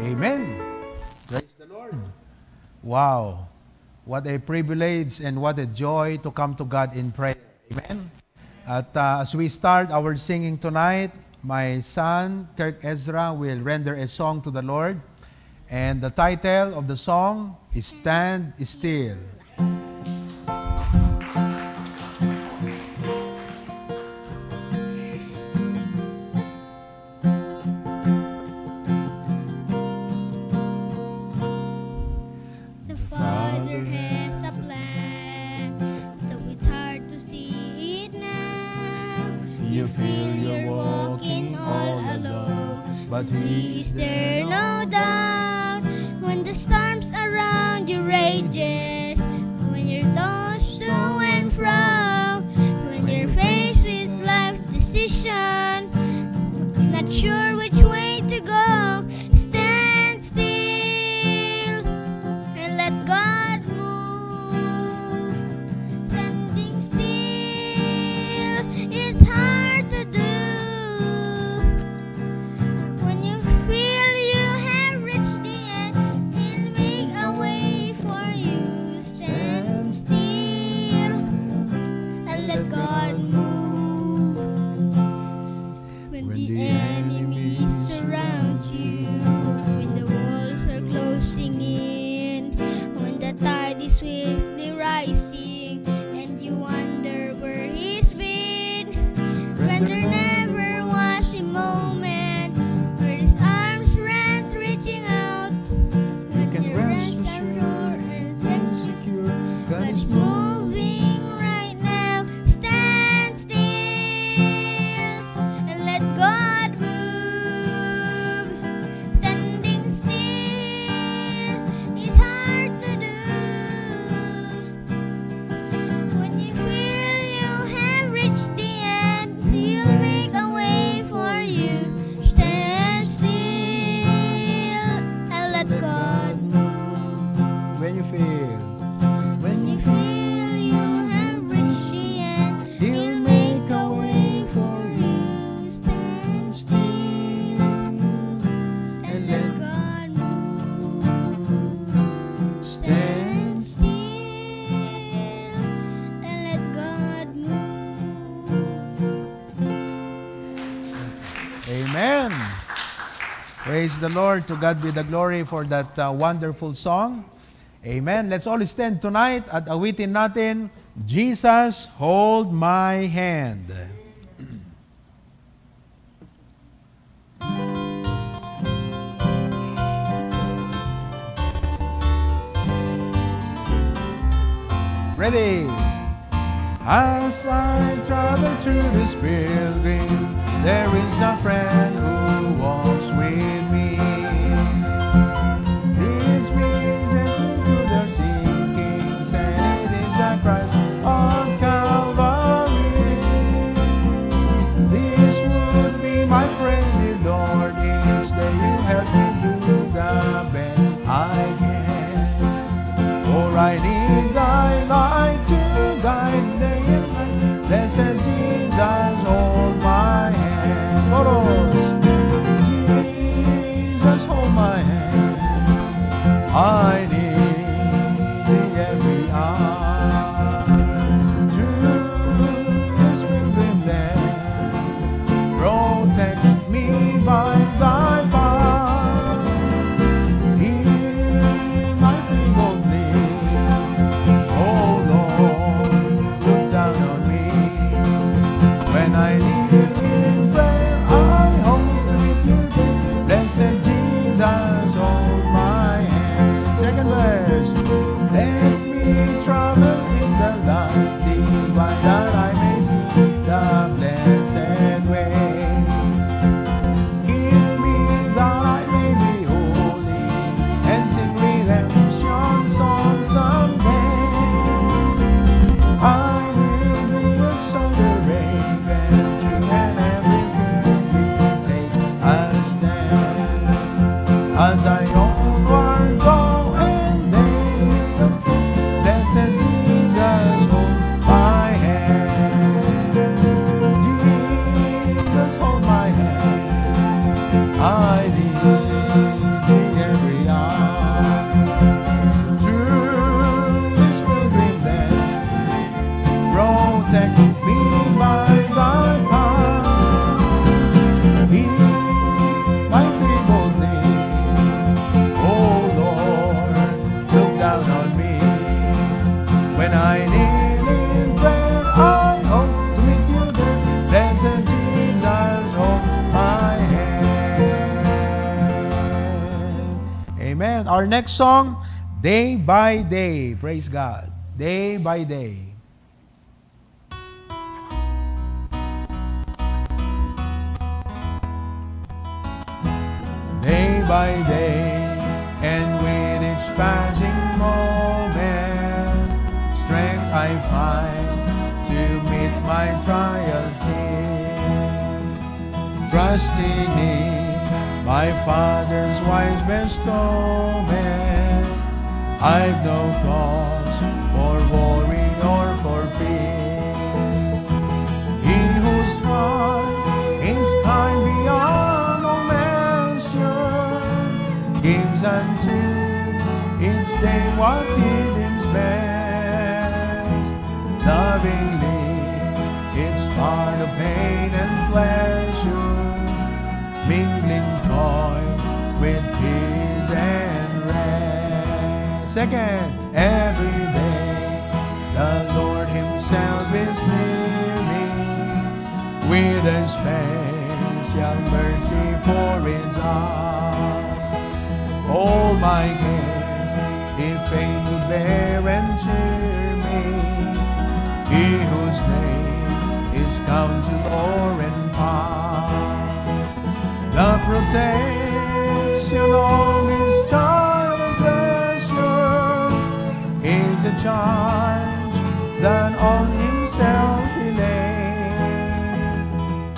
Amen. Praise the Lord. Wow. What a privilege and what a joy to come to God in prayer. Amen. At as we start our singing tonight, my son, Kirk Ezra, will render a song to the Lord. And the title of the song is Stand Still. You feel you're walking all alone, but He is there, no doubt. When the storms around you rages, when you're tossed to and fro, when you're faced with life's decision, not sure which way to go, stand still and let God move. Standing still, it's hard to do. When you feel you have reached the end, He'll make a way for you. Stand still and let God move. When the enemy surrounds you, when the walls are closing in, when the tide is swiftly rising, and you wonder where He's been, when there never was a moment where His arms weren't reaching out, when you rest assured and secure, God's moving right now. Stand still and let God move. Standing still, it's hard to do. When you feel you have reached the end, He'll make a way for you. Stand still and let God move. When you feel, When you feel you have reached the end, He'll make a way for you. Stand still and let God move. Stand still and let God move. amen. Praise the Lord. To God be the glory for that wonderful song. Amen. Let's all stand tonight at awitin natin, Jesus, Hold My Hand. Ready? As I travel through this building, there is a friend who walks with me. This brings to the sinking sand. It is the Christ of Calvary. This would be my prayer, dear Lord, each day you help me do the best I can. For I need thy light to guide day and night. Blessed Jesus, hold my hand. Todos. When I kneel in prayer, I hope to meet you there. Blessed Jesus, hold my hand. Amen. Our next song, Day by Day. Praise God. Day by day. Day by day, and with each passing moment, strength I find to meet my trials here. Trusting in my Father's wise bestowment, I've no cause for worry or for fear. He whose heart is kind beyond all measure gives unto each day what he deems best. Lovingly, it's part of pain and pleasure, mingling toy with peace and rest. Second, every day the Lord himself is near me with a special mercy for his arm. All my cares he fain would bear and cheer me. He whose name is Counselor and Power, the protection of his child and treasure is a charge that on himself he laid.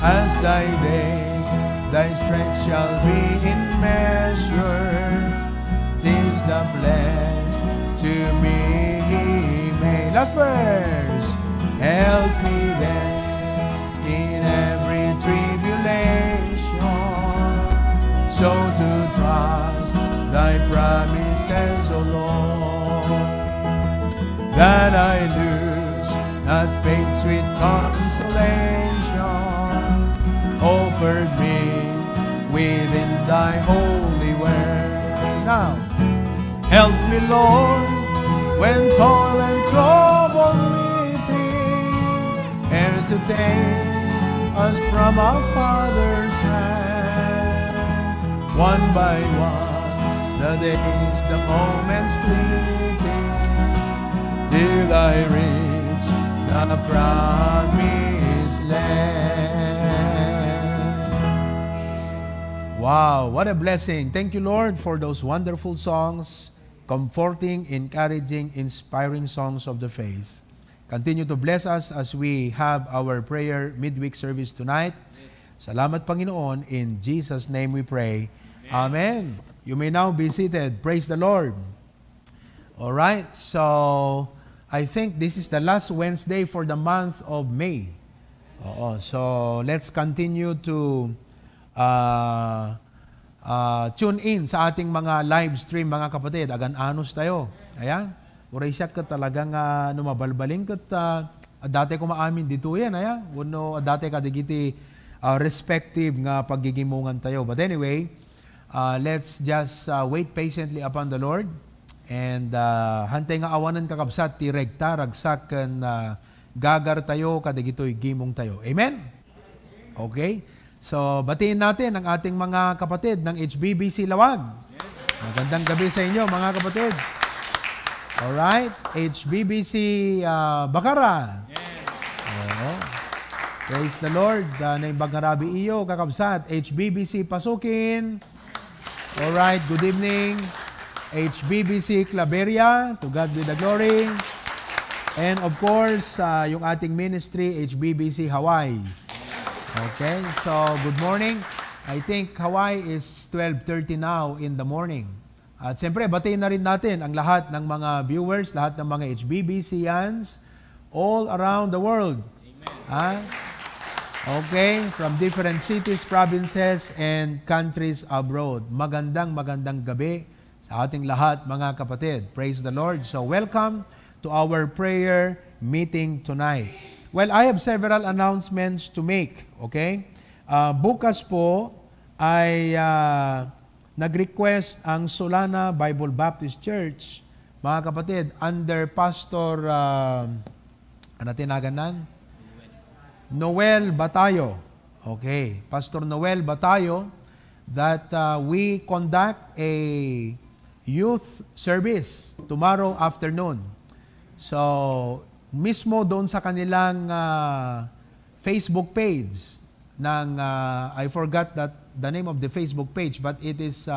As thy days, thy strength shall be in measure. 'Tis the blessed to me he made. Last verse. Help me then in every tribulation, so to trust thy promises, O Lord, that I lose not faith's sweet consolation offered me within thy holy word. Now, help me, Lord, when toil and trouble me treat, ere to take us from our Father's hand. One by one, the days, the moments fleeting, till I reach the promised land. Wow, what a blessing. Thank you, Lord, for those wonderful songs, comforting, encouraging, inspiring songs of the faith. Continue to bless us as we have our prayer midweek service tonight. Salamat, Panginoon. In Jesus' name we pray. Amen. You may now be seated. Praise the Lord. All right, so I think this is the last Wednesday for the month of May. So let's continue to tune in sa ating mga live stream, mga kapatid. Agan-anos tayo. Ayan. Uray siya ka talagang mabalbaling ka dati ko maamin dito yan. Ayan. Uno, dati ka digiti respective nga paggigimungan tayo. But anyway, let's just wait patiently upon the Lord. And hantay nga awanan kakabsat, tiregta, ragsak, gagar tayo, kadigito'y gimong tayo. Amen? Okay? So, batiin natin ang ating mga kapatid ng HBBC Lawag. Magandang gabi sa inyo, mga kapatid. Alright? HBBC Bakara. Praise the Lord. Na yung Bagarabi iyo, kakabsat. HBBC Pasukin. Alright, good evening. HBBC Claveria, to God be the glory. And of course, yung ating ministry, HBBC Hawaii. Okay, so good morning. I think Hawaii is 12:30 now in the morning. At siyempre, batiin na rin natin ang lahat ng mga viewers, lahat ng mga HBBCians all around the world. Amen. Okay, from different cities, provinces, and countries abroad. Magandang gabi sa ating lahat, mga kapatid. Praise the Lord. So welcome to our prayer meeting tonight. Well, I have several announcements to make. Okay? Bukas po ay nag-request ang Solana Bible Baptist Church mga kapatid, under Pastor, ano tinaganan? Noel Batayo. Okay, Pastor Noel Batayo, that we conduct a youth service tomorrow afternoon. So, mismo doon sa kanilang Facebook page ng, I forgot the name of the Facebook page, but it is,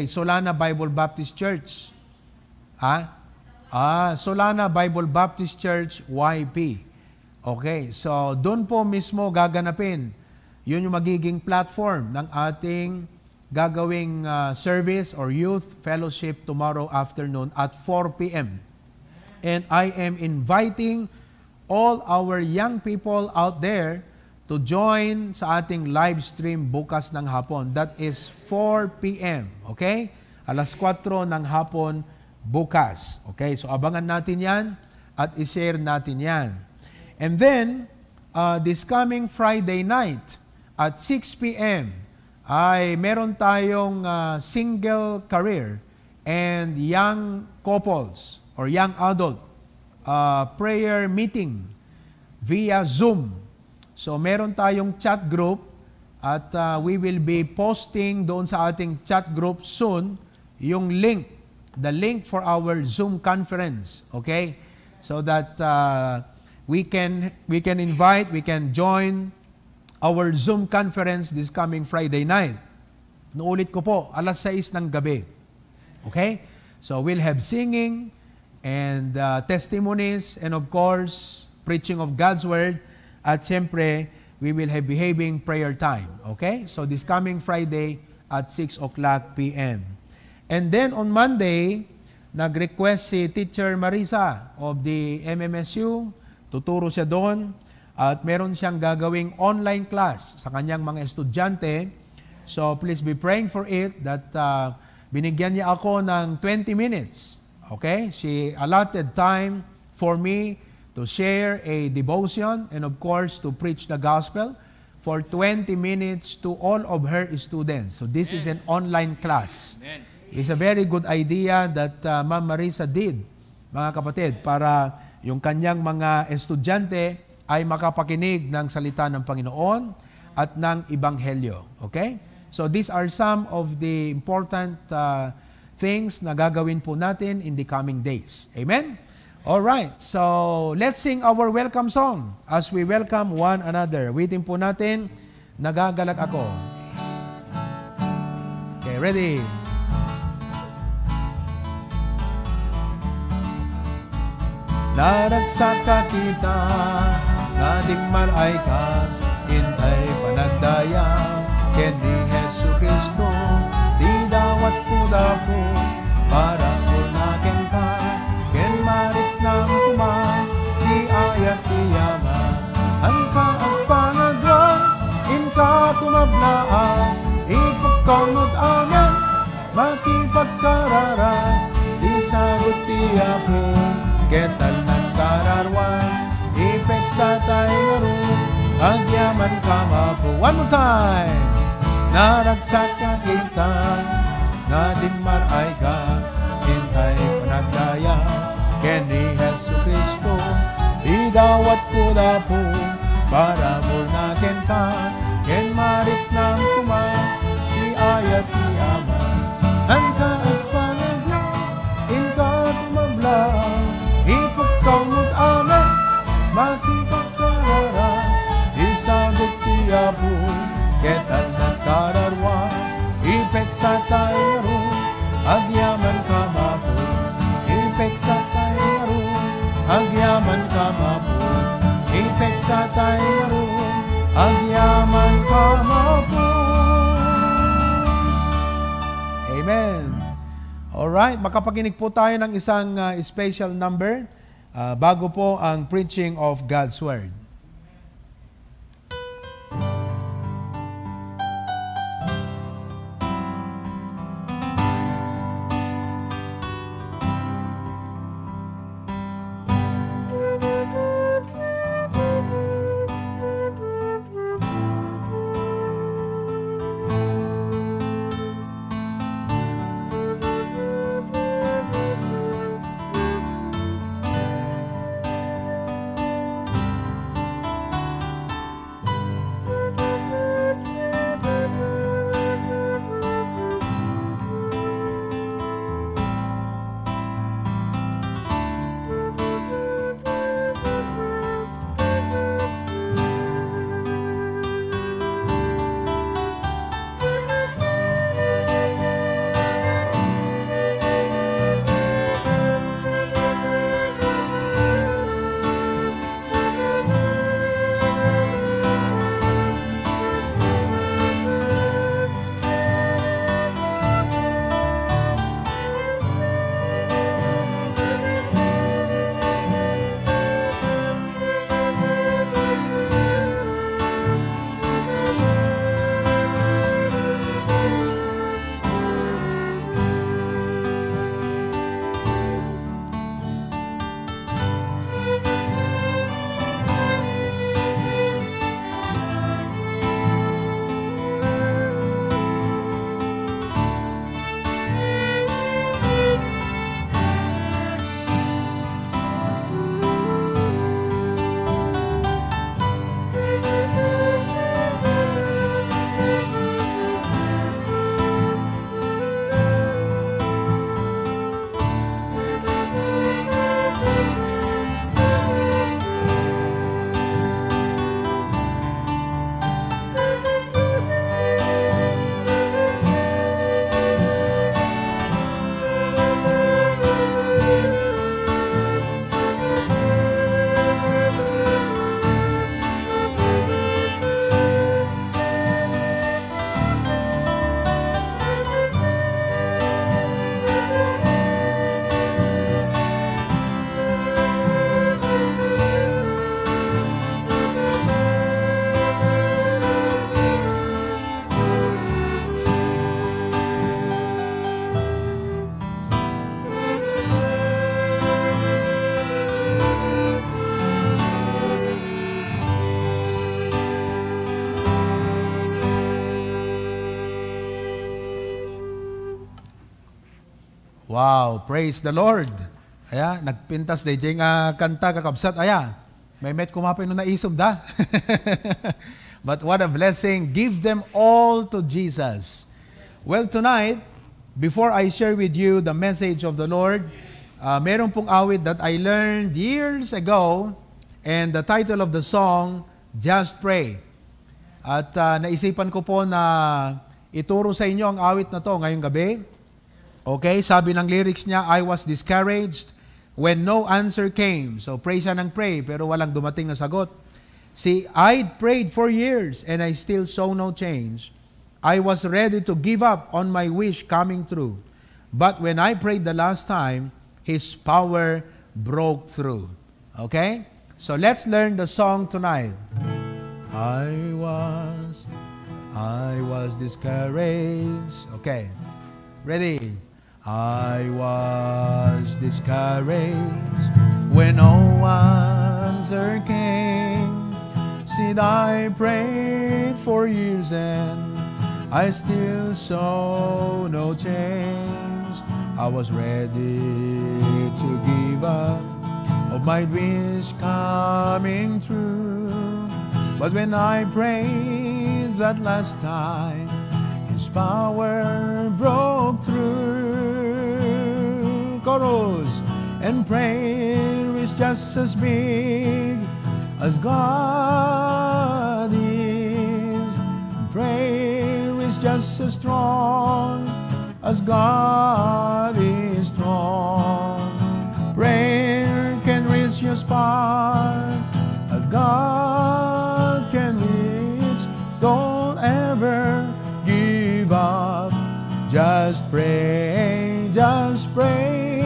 Solana Bible Baptist Church. Solana Bible Baptist Church, YP. Okay, so doon po mismo gaganapin. Yun yung magiging platform ng ating gagawing service or youth fellowship tomorrow afternoon at 4 p.m. And I am inviting all our young people out there to join sa ating live stream bukas ng hapon. That is 4 p.m. Okay? Alas 4 ng hapon bukas. Okay? So abangan natin yan at i-share natin yan. And then, this coming Friday night at 6 p.m. ay meron tayong single career and young couples or young adult prayer meeting via Zoom. So meron tayong chat group at we will be posting doon sa ating chat group soon yung link, the link for our Zoom conference. Okay? So that we can invite, we can join our Zoom conference this coming Friday night. Nuulit ko po, alas 6 ng gabi. Okay? So we'll have singing and testimonies and of course, preaching of God's Word. At siyempre, we will have behaving prayer time. Okay? So this coming Friday at 6 o'clock p.m. And then on Monday, nag-request si Teacher Marisa of the MMSU. Tuturo siya doon at meron siyang gagawing online class sa kanyang mga estudyante. So please be praying for it that binigyan niya ako ng 20 minutes. Okay? She allotted time for me to share a devotion and of course to preach the gospel for 20 minutes to all of her students. So this is an online class. It's a very good idea that Ma'am Marisa did, mga kapatid, para yung kanyang mga estudyante ay makapakinig ng salita ng Panginoon at ng Ebanghelyo. Okay? So these are some of the important things na gagawin po natin in the coming days. Amen? Alright, so let's sing our welcome song as we welcome one another. Witin po natin, Nagagalak Ako. Okay, ready? Naragsaka kita, na di maray ka, hintay panagdaya, ken ni Jesu Kristo, di dawat kuda po, para punaken ka, ken marit ng kuma, di ayat iyama, ang kaagpanagwa, inka tumablaan, ipagkamot amen, makipagkarara, di sagot tiya po, ketal ng kararwan, ipek sa tayo agyaman kama po. One more time! Naragsak ka kita, na di maray ka, hintay panagdaya, ken ni Jesu Kristo, idawat ko na po, para murnaken ka, ken marit ng kuma, di ayat ni Ama, ang kaagpanagla, inka tumablaan, ipagkamot amen, makipagkarara, isagot tiya po, ketan ng kararwa, ipek sa tayo, agyaman ka mapo, ipek sa tayo, agyaman ka mapo, ipek sa tayo, agyaman ka mapo. Amen. Alright, makapakinig po tayo ng isang special number bago po ang preaching of God's Word. Wow, praise the Lord. Aya, nagpintas day nga kanta kakabsat. Aya, may met kumapay no naisog da. But what a blessing. Give them all to Jesus. Well, tonight, before I share with you the message of the Lord, meron pong awit that I learned years ago, and the title of the song, Just Pray. At naisipan ko po na ituro sa inyo ang awit na to ngayong gabi. Okay, sabi ng lyrics niya, I was discouraged when no answer came. So pray siya ng pray, pero walang dumating na sagot. See, I'd prayed for years and I still saw no change. I was ready to give up on my wish coming true. But when I prayed the last time, His power broke through. Okay? So let's learn the song tonight. I was discouraged. Okay. Ready? I was discouraged when no answer came. Said I prayed for years and I still saw no change. I was ready to give up of my wish coming true. But when I prayed that last time, His power broke through. Chorus. And prayer is just as big as God is. Prayer is just as strong as God is strong. Prayer can reach as far as God can reach. Don't ever give up. Just pray, just pray.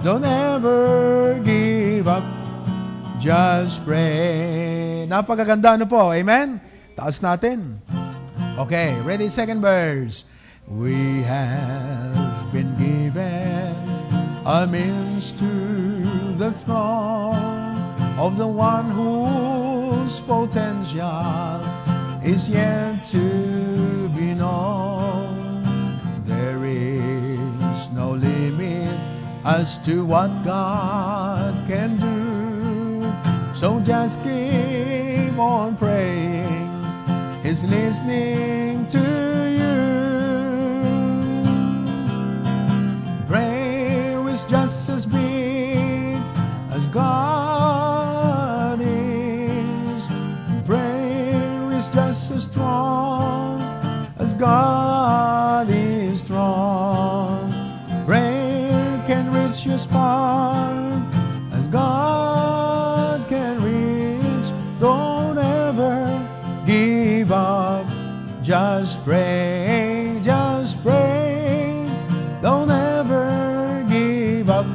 Don't ever give up. Just pray. Napakaganda ano po, amen? Taas natin. Okay, ready, second verse. We have been given a means to the throne of the one whose potential is yet to be known. There is no limit as to what God can do. So just keep on praying. He's listening to you. Prayer is just as big as God is. Prayer is just as strong as God is strong. Prayer can reach as far as God can reach. Don't ever give up. Just pray, just pray. Don't ever give up.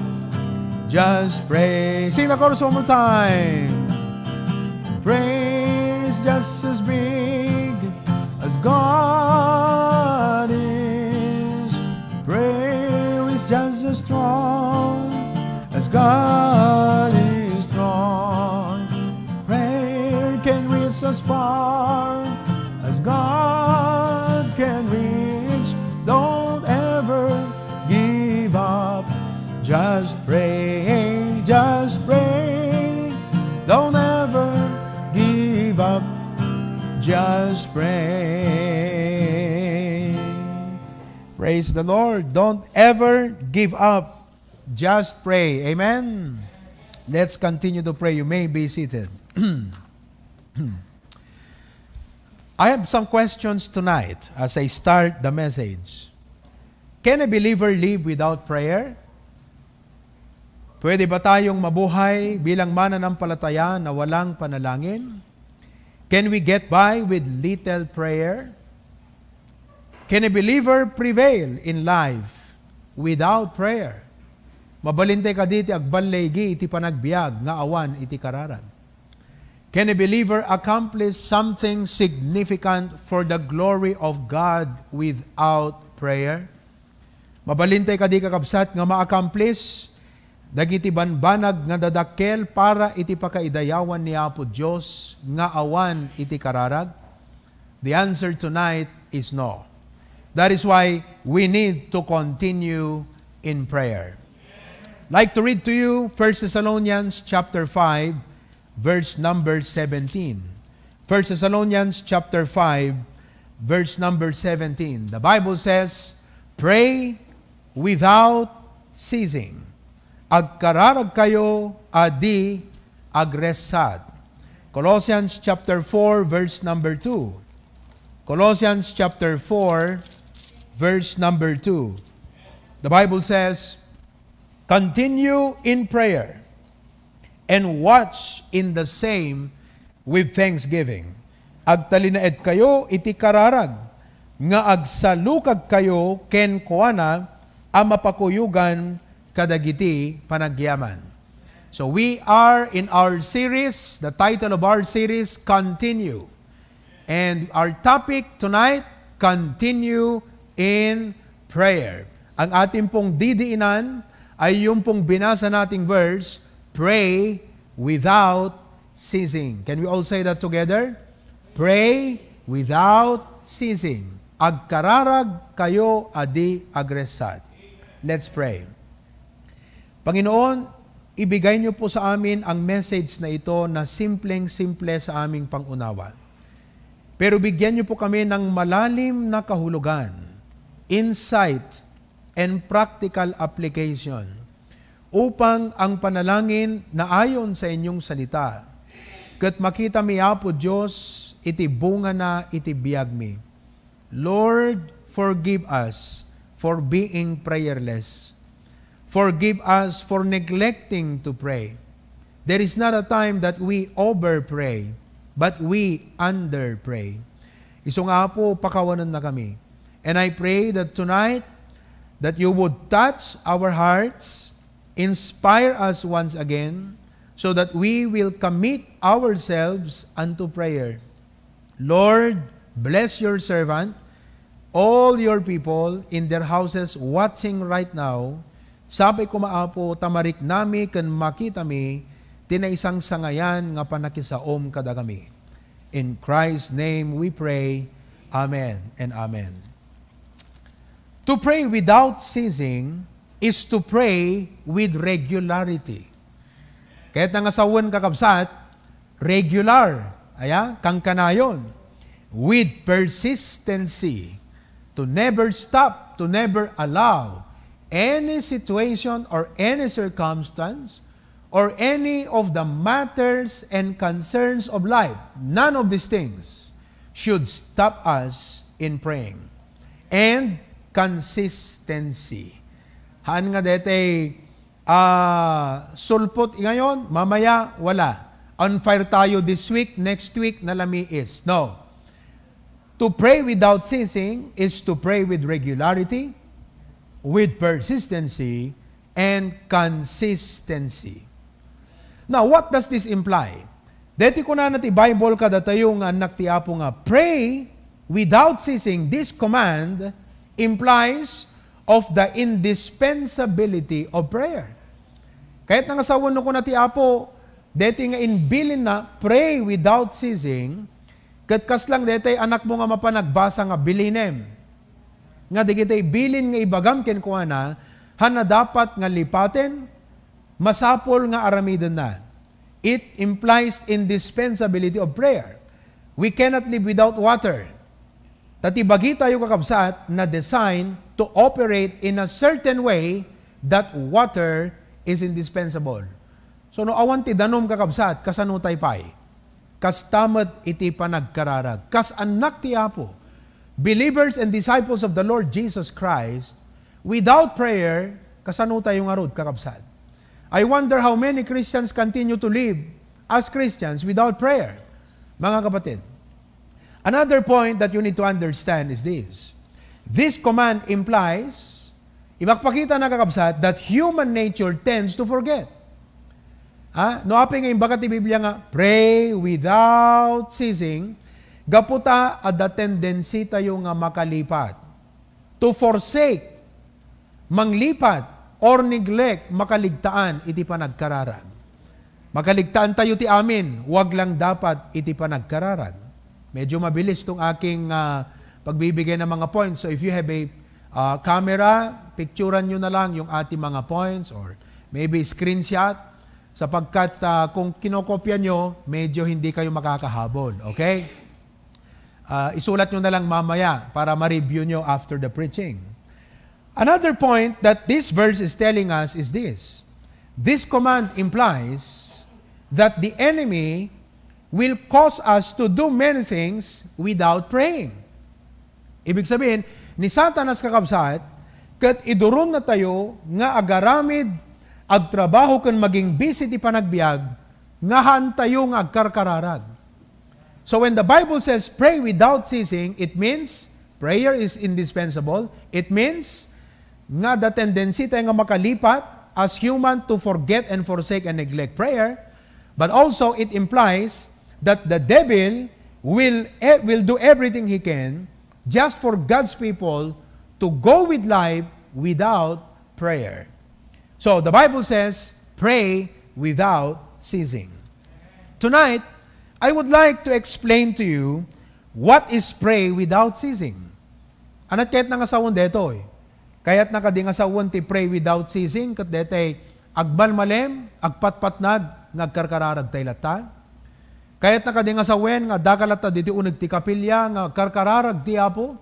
Just pray. Sing the chorus one more time. Prayer is just as big as God is. Prayer is just as strong as God is strong. Prayer can reach as far as God can reach. Don't ever give up. Just pray, just pray. Don't ever give up. Just pray. Praise the Lord. Don't ever give up. Just pray. Amen. Let's continue to pray. You may be seated. I have some questions tonight as I start the message. Can a believer live without prayer? Pwede ba tayong mabuhay bilang mananampalataya na walang panalangin? Can we get by with little prayer? Can a believer prevail in life without prayer? Mabalinte ka diti agbalegi iti panagbiag nga awan iti kararan. Can a believer accomplish something significant for the glory of God without prayer? Mabalinte ka di kakabsat nga ma-accomplish dagiti banbanag nga dadakkel para iti pakaidayawan ni Apo Dios nga awan iti kararag? The answer tonight is no. That is why we need to continue in prayer. I'd like to read to you 1 Thessalonians chapter 5, verse number 17. 1 Thessalonians chapter 5, verse number 17. The Bible says, "Pray without ceasing. Agkararag kayo adi agresad." Colossians chapter 4, verse number 2. Colossians chapter 4, verse number 2. The Bible says, "Continue in prayer and watch in the same with thanksgiving. Agtalinaed kayo iti kararag, nga agsalukag kayo ken kuana a mapakuyugan kadagiti panagyaman." So we are in our series, the title of our series, Continue. And our topic tonight, Continue in Prayer. Ang ating pong didiinan ay yung pong binasa nating verse, Pray without ceasing. Can we all say that together? Pray without ceasing. Agkararag kayo adi agresad. Let's pray. Panginoon, ibigay niyo po sa amin ang message na ito na simpleng-simple sa aming pangunawa. Pero bigyan niyo po kami ng malalim na kahulugan, insight, and practical application upang ang panalangin na ayon sa inyong salita, ket makita mi Apo Diyos, iti bunga na iti biyag mi. Lord, forgive us for being prayerless. Forgive us for neglecting to pray. There is not a time that we over-pray, but we under-pray. Iso nga po, pakawanan na kami. And I pray that tonight, that you would touch our hearts, inspire us once again, so that we will commit ourselves unto prayer. Lord, bless your servant, all your people in their houses watching right now. Sabi ko maapo, tamarik nami ken makita mi, tinaisang sangayan nga panakisaom kada kami. In Christ's name we pray. Amen and amen. To pray without ceasing is to pray with regularity. Kahit nga sawan kakabsat, regular, kang kanayon, with persistency, to never stop, to never allow any situation or any circumstance or any of the matters and concerns of life, none of these things should stop us in praying. And consistency. Haan nga dete, sulpot ngayon, mamaya wala. On fire tayo this week, next week, nalami is. No. To pray without ceasing is to pray with regularity, with persistency, and consistency. Now, what does this imply? Deti ko na nati Bible kada tayo nga anak ti Apo nga, pray without ceasing. This command implies of the indispensability of prayer. Kahit nga sa wano ko na ti Apo, deti nga inbilin na, pray without ceasing, katkas lang deti anak mo nga mapanagbasa nga bilinem. Nga digitay bilin nga ibagam ken kuana, hana dapat nga lipaten, masapol nga aramidon na. It implies indispensability of prayer. We cannot live without water. Tatibagi tayo kakabsat na design to operate in a certain way that water is indispensable. So no awan ti danom kakabsat, kasano tay pay. Kas tamat iti panagkararag. Kas anak ti Apo. Believers and disciples of the Lord Jesus Christ, without prayer, kasano tayo nga rod, kakabsad. I wonder how many Christians continue to live as Christians without prayer. Mga kapatid, another point that you need to understand is this. This command implies, ipagpakita na kakabsad, that human nature tends to forget. No api nga imbagat ti Biblia nga, pray without ceasing, gaputa at the tendency tayo nga makalipat. To forsake, manglipat, or neglect, makaligtaan, iti panagkararag. Makaligtaan tayo ti amin, wag lang dapat iti panagkararag. Medyo mabilis tong aking pagbibigay ng mga points. So if you have a camera, picturean nyo na lang yung ating mga points or maybe screenshot sapagkat kung kinokopya nyo, medyo hindi kayo makakahabol. Okay? Isulat nyo na lang mamaya para ma-review nyo after the preaching. Another point that this verse is telling us is this. This command implies that the enemy will cause us to do many things without praying. Ibig sabihin, ni Satanas kakabsat, kat iduron na tayo nga agaramid ag trabaho kan maging busy ti panagbiag, nga han tayo nga agkarkararag. So when the Bible says pray without ceasing, it means prayer is indispensable. It means nga the tendency tayo nga makalipat as human to forget and forsake and neglect prayer, but also it implies that the devil will do everything he can just for God's people to go with life without prayer. So the Bible says, pray without ceasing. Tonight, I would like to explain to you what is pray without ceasing. Anat kahit nangasawon deto Kaya't nakadingasawon ti pray without ceasing, kat detay agbal malem, agpatpatnag, ngagkarkararag tay lata. Kaya't nakadingasawen, nga dakalata diti unag ti kapilya, nga karkararag ti apo.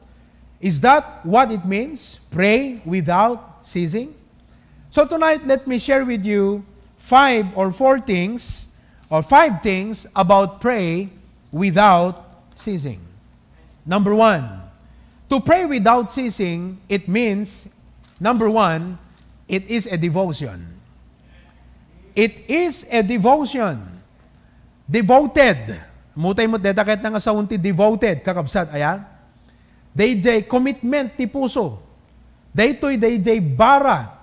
Is that what it means? Pray without ceasing? So tonight, let me share with you five things about pray without ceasing. Number one, to pray without ceasing, it means, number one, it is a devotion. It is a devotion. Devoted. Mutay mo, deta kahit nga sa unti, devoted, kakabsat, ayan. DJ commitment ti puso. Daytoy DJ bara.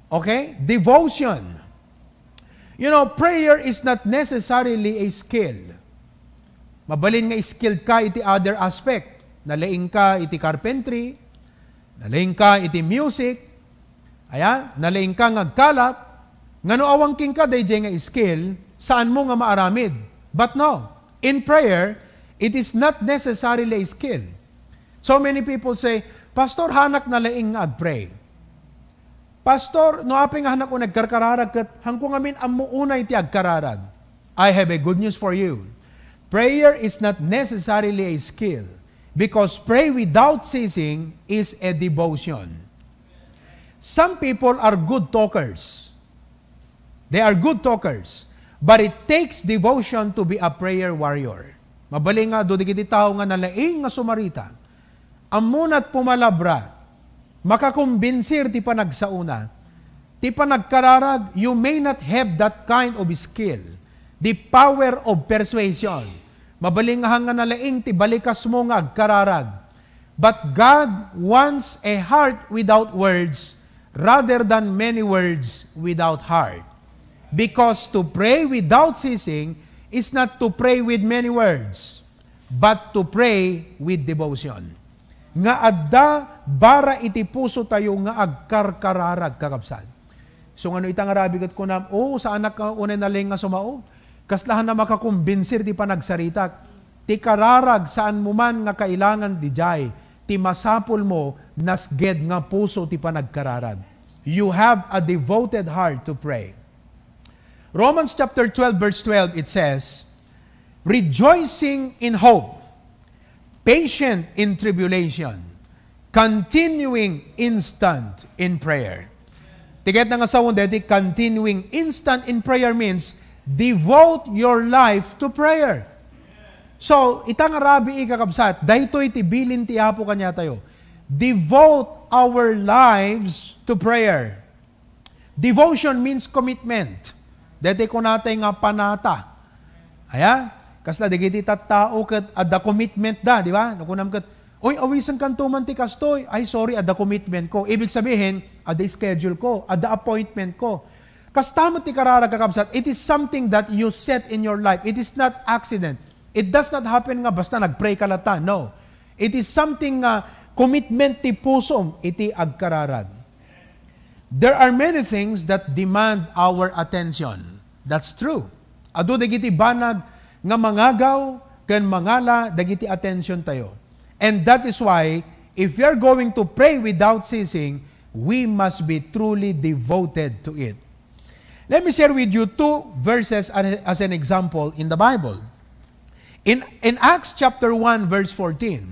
Okay? Devotion. You know, prayer is not necessarily a skill. Mabalin nga skilled ka iti other aspect. Nalaing ka iti carpentry, nalaing ka iti music, ayan, nalaing ka ngagkalap, ngano awangking ka DJ nga skill, saan mo nga maaramid. But no, in prayer, it is not necessarily a skill. So many people say, Pastor, hanak na laing nga pray. Pastor, no aping hanak ko nagkarkararag kat hangkong amin amuunay ti agkararag. I have a good news for you. Prayer is not necessarily a skill because pray without ceasing is a devotion. Some people are good talkers. They are good talkers. But it takes devotion to be a prayer warrior. Mabaling nga, do di kiti tao nga nalaing nga sumarita. Amunat pumalabra, makakumbinsir ti panagsauna, ti panagkararag, you may not have that kind of skill, the power of persuasion. Mabaling nga nalaing ti balikas mo nga agkararag. But God wants a heart without words rather than many words without heart. Because to pray without ceasing is not to pray with many words, but to pray with devotion. Nga adda bara iti puso tayo nga agkarkararag kakabsad. So ano itang arabigat ko na, sa anak ka unay naling nga sumao, kaslahan na makakumbinsir ti panagsarita, ti kararag saan mo man nga kailangan di jay, ti masapul mo nasged nga puso ti panagkararag. You have a devoted heart to pray. Romans chapter 12 verse 12, it says, rejoicing in hope, patient in tribulation, continuing instant in prayer. Tiket na nga sa deti, continuing instant in prayer means devote your life to prayer. So, itang arabi ikakabsat, daytoy tibilin ti apo kanya tayo. Devote our lives to prayer. Devotion means commitment. Dete ko natin nga panata. Aya? Kasla, digiti tattao kat adda commitment da, di ba? Nakunam kat, oy, awisan kantuman ti kastoy. Ay, sorry, adda commitment ko. Ibig sabihin, adda schedule ko, adda appointment ko. Kastamot ti kararag kakabsat, it is something that you set in your life. It is not accident. It does not happen nga basta nagpray ka lata. No. It is something nga commitment ti pusom iti agkararag. There are many things that demand our attention. That's true. Adu dagiti banag nga mangagaw ken mangala dagiti attention tayo. And that is why if we are going to pray without ceasing, we must be truly devoted to it. Let me share with you 2 verses as an example in the Bible. In Acts chapter 1, verse 14,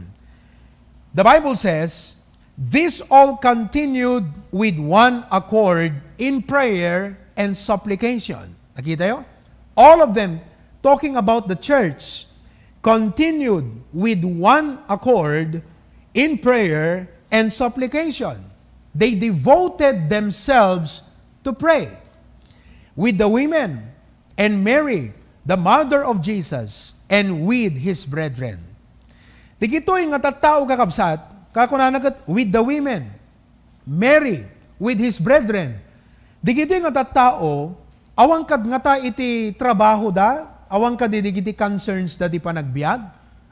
the Bible says, "This all continued with one accord in prayer and supplication." Nakita yun? All of them, talking about the church, continued with one accord in prayer and supplication. They devoted themselves to pray. With the women and Mary, the mother of Jesus, and with his brethren. Di kito'y nga tattao kakabsat, kakunanagat with the women, Mary, with his brethren. Di kito'y nga tattao, awang kad nga ta iti trabaho da, awang kad di kiti concerns da di panagbiag,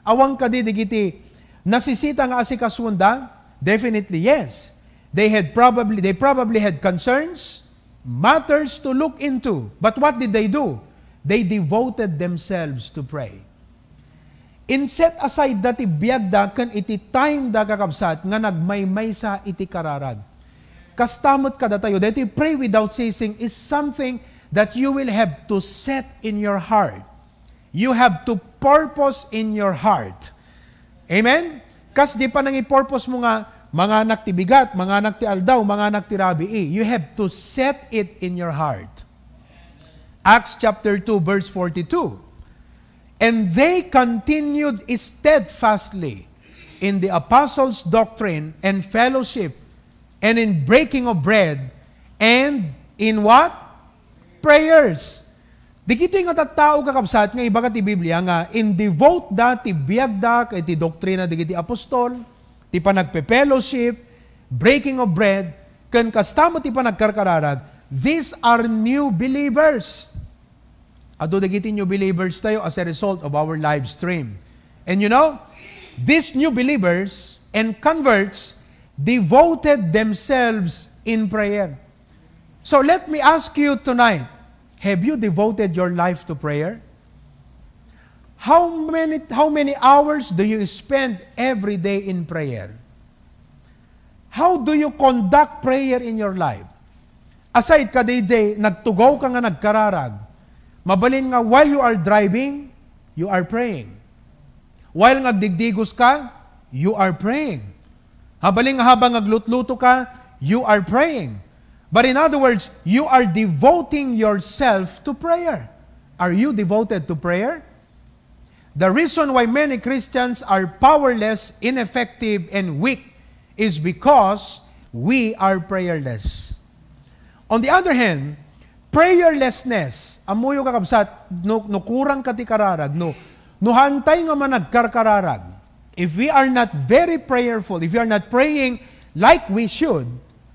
awang kad di kiti nasisita nga asikasunda, definitely yes. They probably had concerns, matters to look into. But what did they do? They devoted themselves to pray. In set aside dati biyagda kan iti time da kakabsat nga nagmaymay sa iti kararag. Kastamot kada tayo, dati pray without ceasing is something that you will have to set in your heart. You have to purpose in your heart. Amen? Kas di pa nang i-purpose mo nga, mga anak ti bigat, mga anak ti aldaw, mga anak ti rabii. You have to set it in your heart. Acts chapter 2, verse 42. "And they continued steadfastly in the apostles' doctrine and fellowship, and in breaking of bread, and in what? Prayers." Di kito nga tattao kakabsat nga iba ka ti Biblia nga in devote da ti biyagda kay ti doktrina di kiti apostol, ti panagpe-fellowship, breaking of bread, ken kastamo ti panagkarkararag. These are new believers. Ado dagiti new believers tayo as a result of our live stream. And you know, these new believers and converts devoted themselves in prayer. So let me ask you tonight, have you devoted your life to prayer? How many hours do you spend every day in prayer? How do you conduct prayer in your life? Aside ka DJ, nagtugaw ka nga nagkararag. Mabalin nga while you are driving, you are praying. While nagdigdigos ka, you are praying. Habaling nga habang naglutluto ka, you are praying. But in other words, you are devoting yourself to prayer. Are you devoted to prayer? The reason why many Christians are powerless, ineffective, and weak is because we are prayerless. On the other hand, prayerlessness, amuyo kakabsat, no kurang kati kararag, no hantay nga man nagkarkararag. If we are not very prayerful, if we are not praying like we should,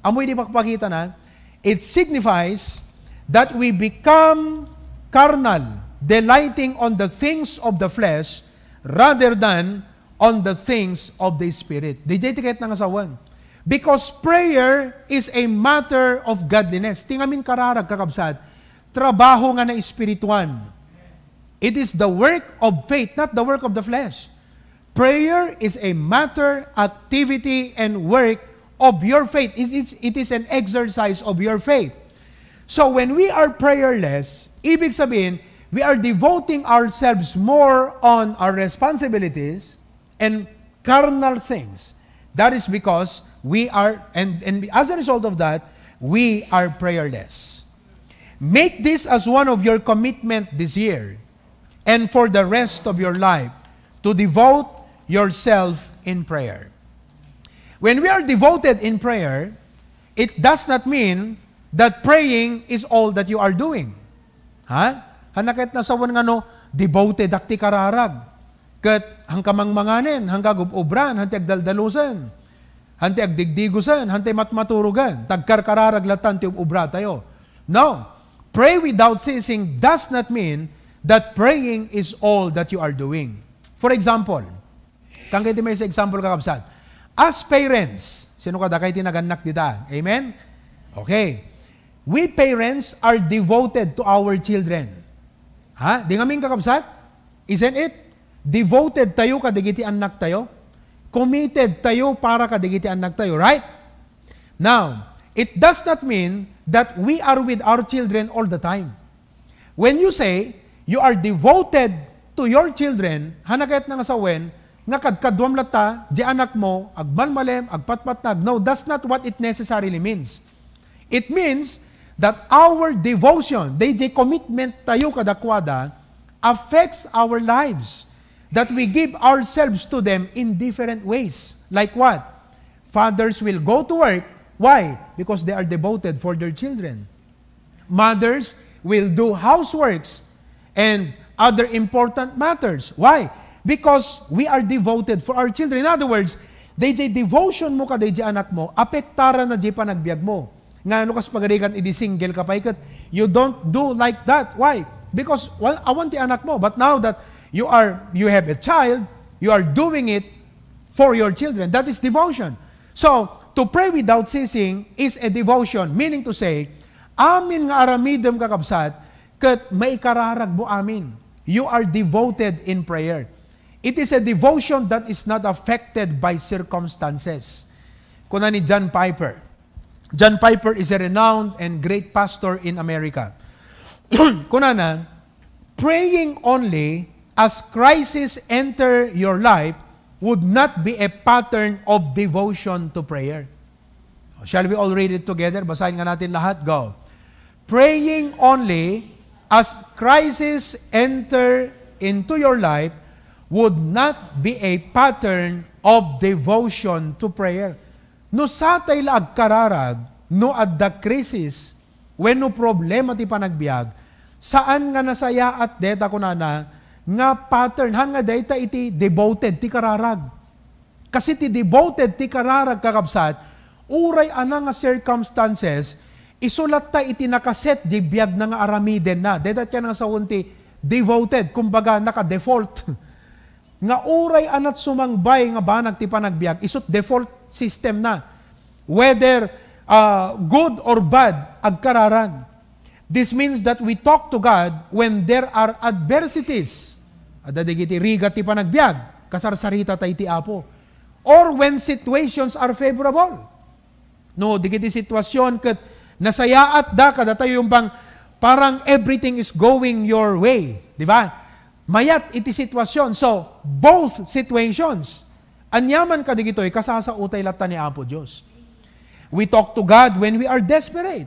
amoy di pakapakita na, it signifies that we become carnal, delighting on the things of the flesh rather than on the things of the Spirit. DJ tiket ng asawan. Because prayer is a matter of godliness. Tingamin kararag kakabsat, trabaho nga na espirituan. It is the work of faith, not the work of the flesh. Prayer is a matter, activity, and work of your faith. It is an exercise of your faith. So when we are prayerless, ibig sabihin, we are devoting ourselves more on our responsibilities and carnal things. That is because we are, and as a result of that, we are prayerless. Make this as one of your commitment this year and for the rest of your life to devote yourself in prayer. When we are devoted in prayer, it does not mean that praying is all that you are doing. Ha? Hanakit na sawan nga no, devoted akti kararag. Kat hangkamang manganin, hangga gubobran, hanti agdaldalusan, hanti agdigdigusan, hanti matmaturugan, tagkarkararag latan ti ubra tayo. No. Pray without ceasing does not mean that praying is all that you are doing. For example, kang kayo may sa example kakabsat, as parents, sino ka da kayo tinaganak dita? Amen? Okay. We parents are devoted to our children. Ha? Di nga ming kakabsat? Isn't it? Devoted tayo kadigiti anak tayo. Committed tayo para kadigiti anak tayo, right? Now, it does not mean that we are with our children all the time. When you say you are devoted to your children, hanagayat nga sawen, nga kadkadwam lata, di anak mo, agmalmalem, agpatpatnag. No, that's not what it necessarily means. It means that our devotion, DJ commitment tayo kadakwada, affects our lives. That we give ourselves to them in different ways. Like what? Fathers will go to work. Why? Because they are devoted for their children. Mothers will do houseworks and other important matters. Why? Because we are devoted for our children. In other words, DJ devotion mo ka DJ anak mo, apektara na di panagbiag mo. Nga ano kas pagarikan idi single ka pa ikat, you don't do like that. Why? Because well, I want the anak mo, but now that you have a child, you are doing it for your children. That is devotion. So, to pray without ceasing is a devotion, meaning to say, amin nga aramidem kakabsat, kat maikararag mo amin. You are devoted in prayer. It is a devotion that is not affected by circumstances. Kuna ni John Piper. John Piper is a renowned and great pastor in America. Kuna na, praying only as crisis enter your life would not be a pattern of devotion to prayer. Shall we all read it together? Basahin nga natin lahat. Go. Praying only as crisis enter into your life would not be a pattern of devotion to prayer. No satay laag kararag, no adda krisis, when no problema ti panagbiag, saan nga nasaya at deta kunana, nga pattern, hanga data iti devoted ti kararag. Kasi ti devoted ti kararag kakabsat, uray ana nga circumstances, isulat ta iti nakaset di biyag na nga aramiden na. Deta kya nga sa unti, devoted, kumbaga naka-default. Nga uray anat sumangbay nga banag ti panagbiag, isut default system na. Whether good or bad, agkararag. This means that we talk to God when there are adversities. Adadigiti rigat ti panagbiag, kasarsarita tayo ti apo. Or when situations are favorable. No, digiti sitwasyon kat nasayaat da kada tayo yung bang parang everything is going your way. Di ba? Mayat iti sitwasyon. So, both situations. Anyaman ka digito'y kasasautay lata ni Apo Diyos. We talk to God when we are desperate.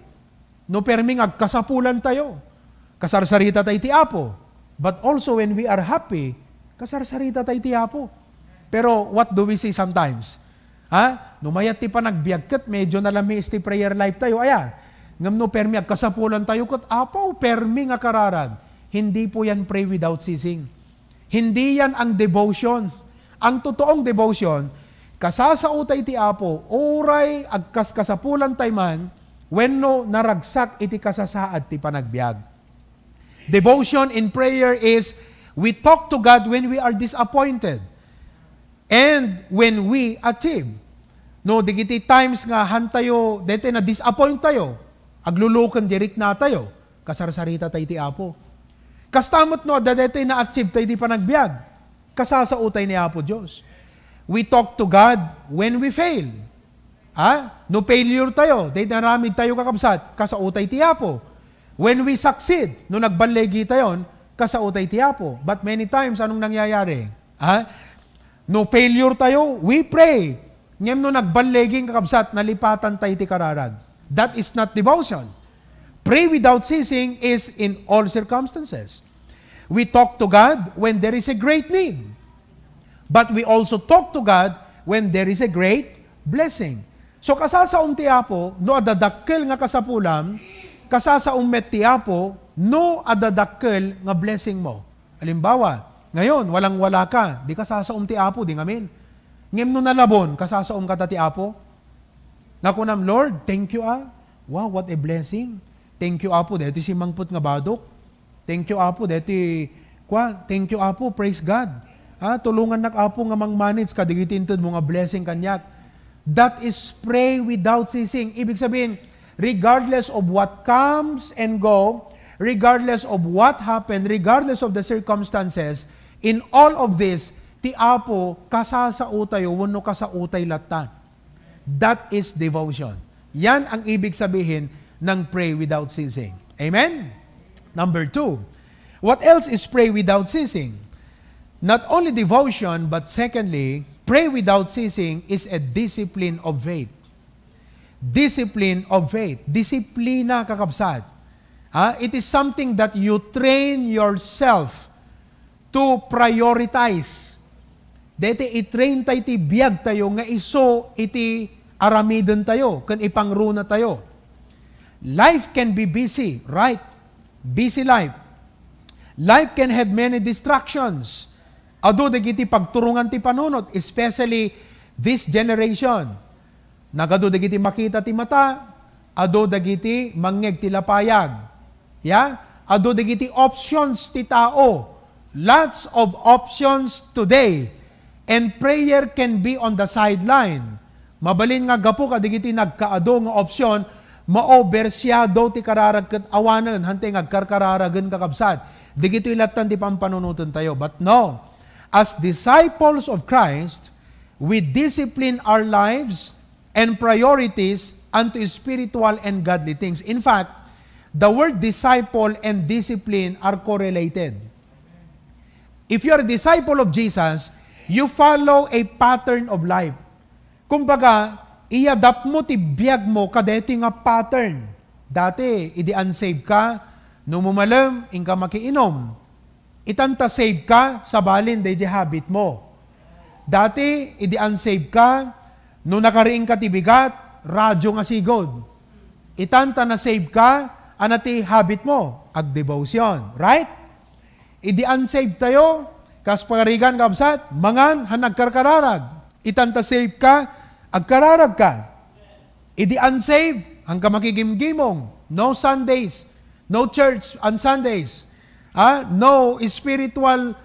No perming agkasapulan tayo. Kasarsarita tayo ti Apo. But also when we are happy, kasarsarita tayo ti Apo. Pero what do we see sometimes? Ha? Numayat ti panagbiag kat, medyo nalamis ti prayer life tayo. Aya, ngam no permi agkasapulan tayo kat, Apo, permi nga kararag. Hindi po yan pray without ceasing. Hindi yan ang devotion. Ang totoong devotion, kasasautay ti Apo, oray agkaskasapulan tayo man, when no naragsak iti kasasaad ti panagbiag. Devotion in prayer is we talk to God when we are disappointed and when we achieve. No, digiti times nga hantayo, dete na disappoint tayo, aglulukan direct na tayo, kasarsarita tayo ti Apo. Kastamot no, dete na achieve tayo di panagbiag, kasasautay ni Apo Diyos. We talk to God when we fail. No failure tayo, dahil naramid tayo kakabsat, kasautay ti Apo. When we succeed, no nagbalegi tayo, kasautay ti Apo. But many times, anong nangyayari? No failure tayo, we pray. Ngem no nagbaleging kakabsat, nalipatan tayo ti kararag. That is not devotion. Pray without ceasing is in all circumstances. We talk to God when there is a great need. But we also talk to God when there is a great blessing. So kasasaum ti Apo, no adadakkel nga kasapulam, kasasaum met ti Apo, no adadakkel nga blessing mo. Halimbawa, ngayon, walang-wala ka, di kasasaum ti Apo, di ngamin. Ngem no nalabon, kasasaum ka ta ti Apo. Nakunam, Lord, thank you Wow, what a blessing. Thank you Apo, deti si mangput nga badok. Thank you Apo, deti, thank you Apo, praise God. Tulungan nak Apo nga mang-manage, kadigitintod mo nga blessing kanyak. That is pray without ceasing. Ibig sabihin, regardless of what comes and go, regardless of what happened, regardless of the circumstances, in all of this, ti Apo kasasao tayo wenno kasautay latta. That is devotion. Yan ang ibig sabihin ng pray without ceasing. Amen? Number 2, what else is pray without ceasing? Not only devotion, but secondly, pray without ceasing is a discipline of faith. Discipline of faith. Disiplina, kakabsat. It is something that you train yourself to prioritize. Dete i-train tayo, iti biyag tayo, nga iso iti aramidon tayo, kan ipangruna tayo. Life can be busy, right? Busy life. Life can have many distractions. Ado dagiti pagturungan ti panunot, especially this generation. Nagado dagiti makita ti mata, ado dagiti mangeg ti lapayag. Yeah? Ado dagiti options ti tao. Lots of options today. And prayer can be on the sideline. Mabalin nga gapo ka dagiti nagkaado nga opsyon, maobersyado ti kararag ket awanen hante ngagkarkararagen kakabsat. Digito ilatan ti pampanunutan tayo. But no, as disciples of Christ, we discipline our lives and priorities unto spiritual and godly things. In fact, the word disciple and discipline are correlated. If you are a disciple of Jesus, you follow a pattern of life. Kumbaga, i-adapt mo, tibiyag mo, kadeti nga pattern. Dati, idi-unsave ka, numumalam, inka makiinom. Itanta save ka, sabalin, day di habit mo. Dati, idi-unsave ka, no nakariing ka tibigat, radyo nga sigod. Itanta na save ka, anati habit mo, ag-devotion. Right? Idi-unsave tayo, kas pagarigan kabsat, mangan, hanagkarkararag. Itanta save ka, agkararag ka. Idi-unsave, hanggang makigimgimong. No Sundays, no church on Sundays. No spiritual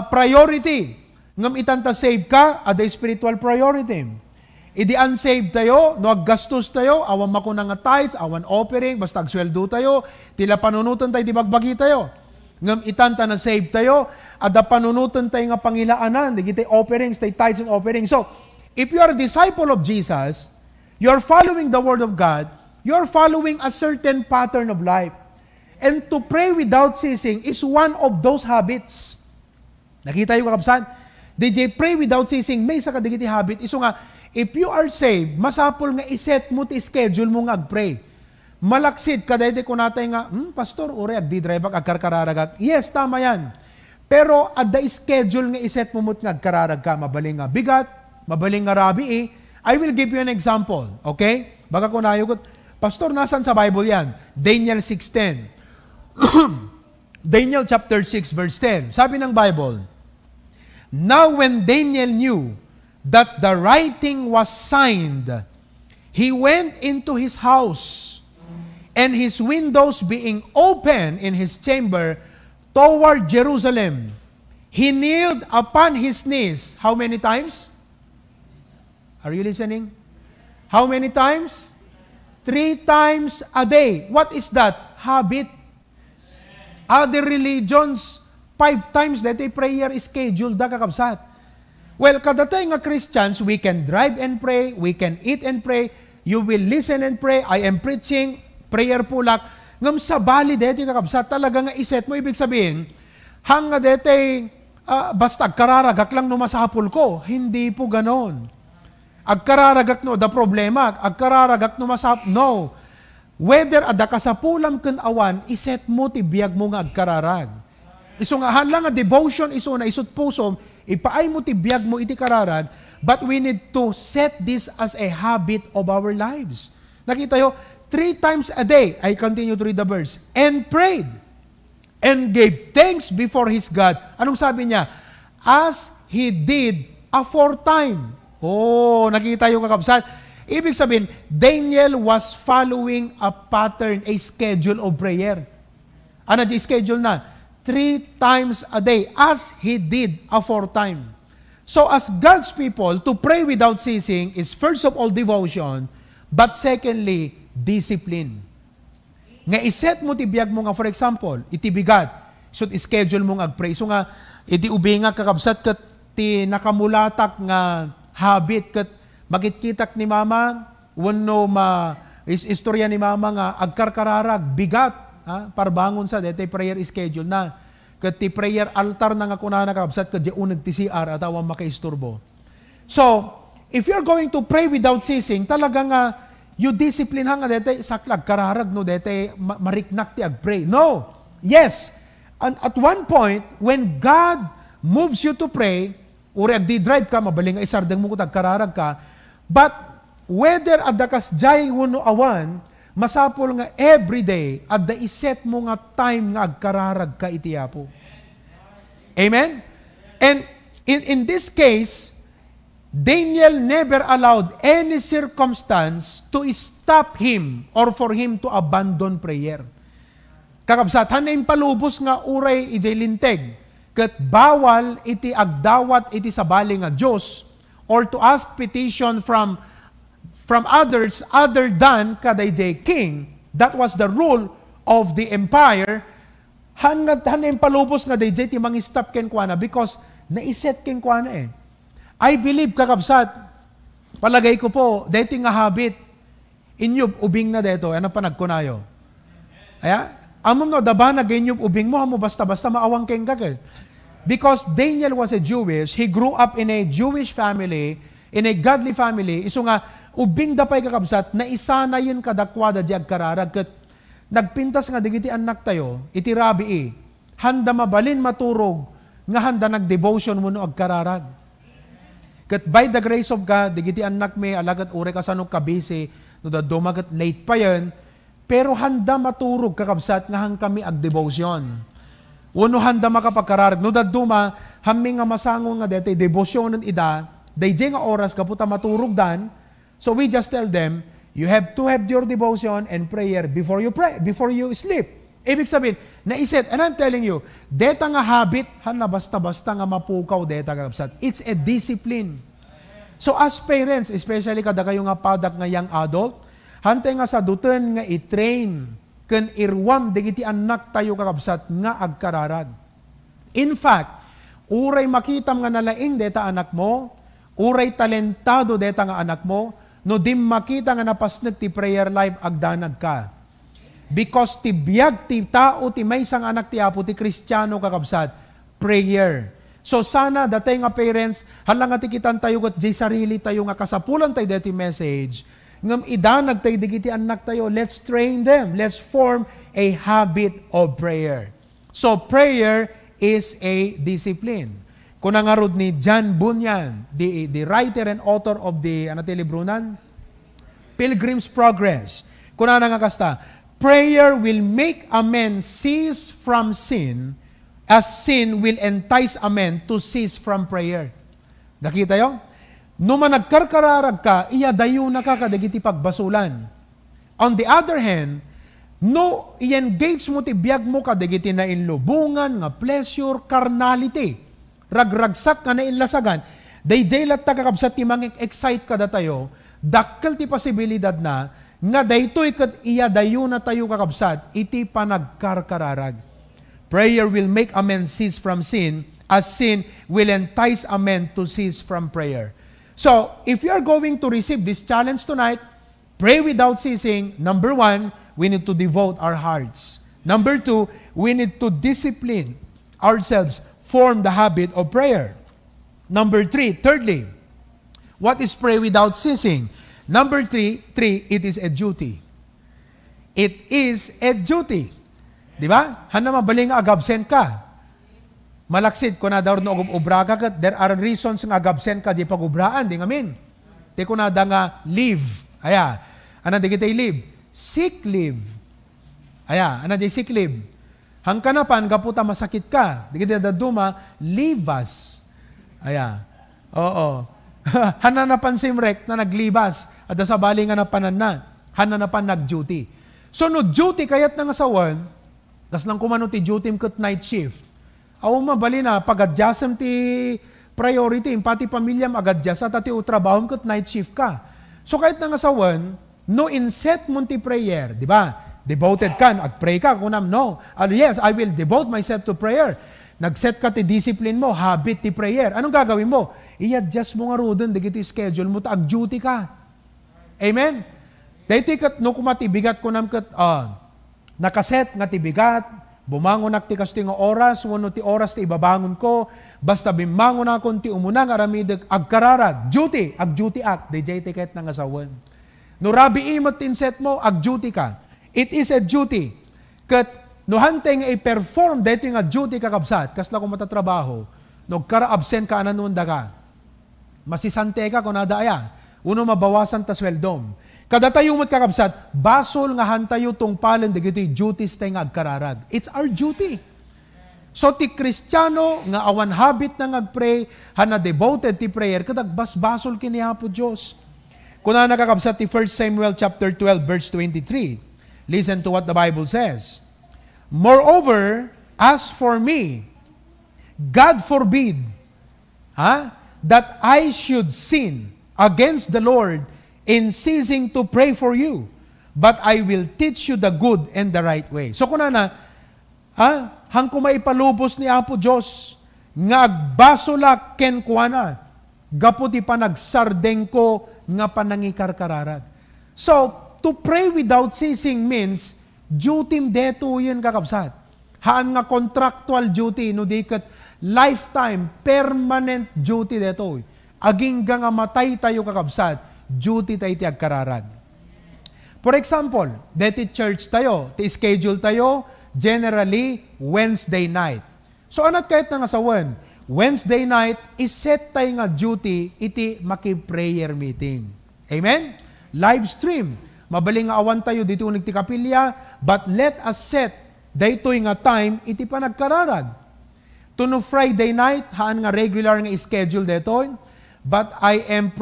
priority. Ngam itanta save ka, ada spiritual priority. Idi-unsave tayo, no aggastos tayo, awan makunang nga tithes, awan offering, basta agsweldo tayo, tila panunutan tayo, di bagbagi tayo. Ngam itanta na save tayo, ada panunutan tayo nga pangilaanan, di kita offerings, tayo tithes and offerings. So, if you are a disciple of Jesus, you are following the Word of God, you are following a certain pattern of life. And to pray without ceasing is one of those habits. Nakita yung kakabsan? DJ, pray without ceasing, may sa kadigiti habit. Iso nga, if you are saved, masapol nga iset mo ti schedule mo nga agpray. Malaksid, kadayde ko natay nga, pastor, ure, agdi-drive agkarkararagag. Yes, tama yan. Pero, at the schedule nga iset mo nga agkararag ka, mabaling nga bigat, mabaling nga rabi I will give you an example, okay? Baka ko nayugot, pastor, nasan sa Bible yan? Daniel 6:10. Daniel chapter 6 verse 10. Sabi ng Bible, now when Daniel knew that the writing was signed, he went into his house, and his windows being open in his chamber toward Jerusalem, he kneeled upon his knees. How many times? Are you listening? How many times? 3 times a day. What is that? Habit. Other religions, 5 times that a prayer is scheduled da kakabsat. Well, kadatay nga Christians, we can drive and pray, we can eat and pray, you will listen and pray, I am preaching, prayer pulak. Ngam sa bali dete kakabsat, talaga nga iset mo, ibig sabihin, hanga dete, basta agkararagak lang no masapul ko. Hindi po ganon. Agkararagak no, the problema, agkararagak no masapul, no. Whether ada kasapulam ken awan, iset mo ti biyag mo nga agkararag. Iso nga halang nga devotion iso na isut pusom, ipaay mo ti biyag mo iti kararag, but we need to set this as a habit of our lives. Nakita yo, 3 times a day, I continue to read the verse, and prayed, and gave thanks before his God. Anong sabi niya? As he did aforetime. Oh, nakita yung kakabsat. Ibig sabihin, Daniel was following a pattern, a schedule of prayer. Ano di schedule na? 3 times a day, as he did aforetime. So as God's people, to pray without ceasing is first of all devotion, but secondly, discipline. Nga iset mo tibiyag mo nga, for example, itibigat, so schedule mo nga pray. So nga, iti ubi nga kakabsat kat ti nakamulatak nga habit ket magitkitak ni mama wenno istorya ni mama nga agkarkararag bigat parbangon sa dete prayer schedule na ket ti prayer altar na nga kunana kabsat ket uneg ti CR at awan makaisturbo. So, if you're going to pray without ceasing, talaga nga you discipline nga dete saklag kararag no dete mariknak ti agpray. No. Yes. And at one point when God moves you to pray, uri agdi-drive ka, mabaling nga isardeng mo kutag kararag ka, but whether adakas jay wano awan, masapol nga everyday, adda iset mo nga time nga agkararag ka itiyapo. Amen? And in this case, Daniel never allowed any circumstance to stop him or for him to abandon prayer. Kakabsat, hanay palubos nga uray ijay linteg, ket bawal iti agdawat iti sabali nga Dios or to ask petition from others other than kadayjay king. That was the rule of the empire. Hanay palubos nga dayjay ti mangistap ken kuana because naiset ken kuana I believe kakabsat, palagay ko po, dito nga habit, inyub ubing na dito, ano pa nagkunayo? Aya? Amom no, daba na ganyub ubing mo, hamo basta-basta maawang keng kakil. Because Daniel was a Jewish, he grew up in a Jewish family, in a godly family, iso nga, ubing dapay kakabsat, na isa na yun kadakwada di agkararag, kat nagpintas nga digiti anak tayo, iti rabi handa mabalin maturog, nga handa nag-devotion mo no agkararag. Kat by the grace of God, digiti anak may alagat ure kasano kabisi, no da dumagat late pa yan, pero handa maturog kakabsat nga hang kami ag-devotion. Uno handa makapagkararag, no da duma, hami nga masango nga dete, devotion ida, dayjay nga oras kaputa maturog dan, so we just tell them, you have to have your devotion and prayer before you sleep. Ibig sabihin, naiset, and I'm telling you, deta nga habit, na basta-basta nga mapukaw deta kakabsat. It's a discipline. So as parents, especially kada kayo nga padak nga young adult, hante nga sa duten nga i-train, ken irwam digiti anak tayo kakabsat nga agkararag. In fact, uray makitam nga nalaing deta anak mo, uray talentado deta nga anak mo, no dim makita nga napasnag ti prayer life agdanag ka. Because ti biyag ti tao ti may sang anak ti apo ti Kristiyano kakabsat, prayer. So sana datay nga parents, halang nga tikitan tayo kat jay sarili tayo nga kasapulan tayo deti message, ngam idanag tayo digiti anak tayo, let's train them, let's form a habit of prayer. So prayer is a discipline. Kung nangarod ni John Bunyan, the writer and author of the librunan, Pilgrim's Progress, kung nga kasta, prayer will make a man cease from sin as sin will entice a man to cease from prayer. Nakita yung? No man nagkarkararag ka, iya dayo na ka kadagiti pagbasulan. On the other hand, no i-engage mo ti biyag mo kadagiti na inlubungan, nga pleasure, carnality, ragragsak nga na inlasagan, dayjay lat kakabsat ti mang-excite kada tayo, dakkel ti posibilidad na, nga daytoy ket iya dayo na tayo kakabsat, iti panagkarkararag. Prayer will make a man cease from sin, as sin will entice a man to cease from prayer. So, if you are going to receive this challenge tonight, pray without ceasing. Number 1, we need to devote our hearts. Number 2, we need to discipline ourselves, form the habit of prayer. Number 3, thirdly, what is pray without ceasing? Number 3, it is a duty. It is a duty. Di ba? Hana mabaling agabsent ka. Malaksid ko na daw no obra ka, there are reasons nga agabsent ka di pagubraan, di ngamin. Di ko na da nga leave. Aya, ana di kita leave? Sick leave. Aya, ana di sick leave. Hangkanapan, kaputa masakit ka. Di kita daduma, leave us. Aya, oo. Hananapan simrek na naglibas at sa bali nga napanan na. Hananapan nag-duty. So no duty kayat na nga sawan, tas nang kumano ti duty kat night shift. Aw mabali na pag-adjustem ti priority, pati pamilyamag-adjust at ti utrabahom kat night shift ka. So kahit na nga sawan, no inset mo ti prayer, di ba? Devoted ka, ag-pray ka, kunam, no. Yes, I will devote myself to prayer. nag-set ka ti discipline mo, habit ti prayer. Anong gagawin mo? I-adjust mo nga rodon, digiti schedule mo, ag-duty ka. Amen? Dahil kat, no kumati, bigat ko nam kat, nakaset nga ti bigat, bumangon ak ti kasto nga oras, wano ti oras ti ibabangon ko, basta bimangon akon ti umunang aramidag agkararag, duty, ag-duty ak, DJ tiket ng asawan. No rabi imot tinset mo, ag-duty ka. It is a duty. Kat, no hantay nga i-perform, dito nga duty kakabsat, kasla kung matatrabaho, no kara-absent ka ananunda ka, masisante ka kung nadaya, uno mabawasan ta sweldom. Kada tayo mo't kakabsat, basol nga hantayo tong palen, digito duties tayo nga agkararag. It's our duty. So ti Kristiyano nga awan habit na ngagpray, hana devoted ti prayer, kadag basbasol kiniya po Diyos. Kuna nakakabsat ti 1 Samuel chapter 12 verse 23, listen to what the Bible says. Moreover, as for me, God forbid that I should sin against the Lord in ceasing to pray for you, but I will teach you the good and the right way. So kuna na, hang kumaipalubos ni Apo Diyos, nga agbasolak ken kuana, gaputi pa nagsardeng ko, nga panangikarkararag. So, to pray without ceasing means, duty deto yun kakabsat. Haan nga contractual duty, no dikat lifetime, permanent duty deto. Aging nga matay tayo kakabsat, duty tayo ti agkararag. For example, deti church tayo, ti schedule tayo, generally, Wednesday night. So, anak kahit nga asawan, Wednesday night, iset tayo nga duty, iti maki-prayer meeting. Amen? Live stream. Mabaling nga awan tayo dito unig ti kapilya, but let us set daytoy nga time, iti pa nagkararag. Tuno Friday night, haan nga regular nga schedule daytoy, but I am I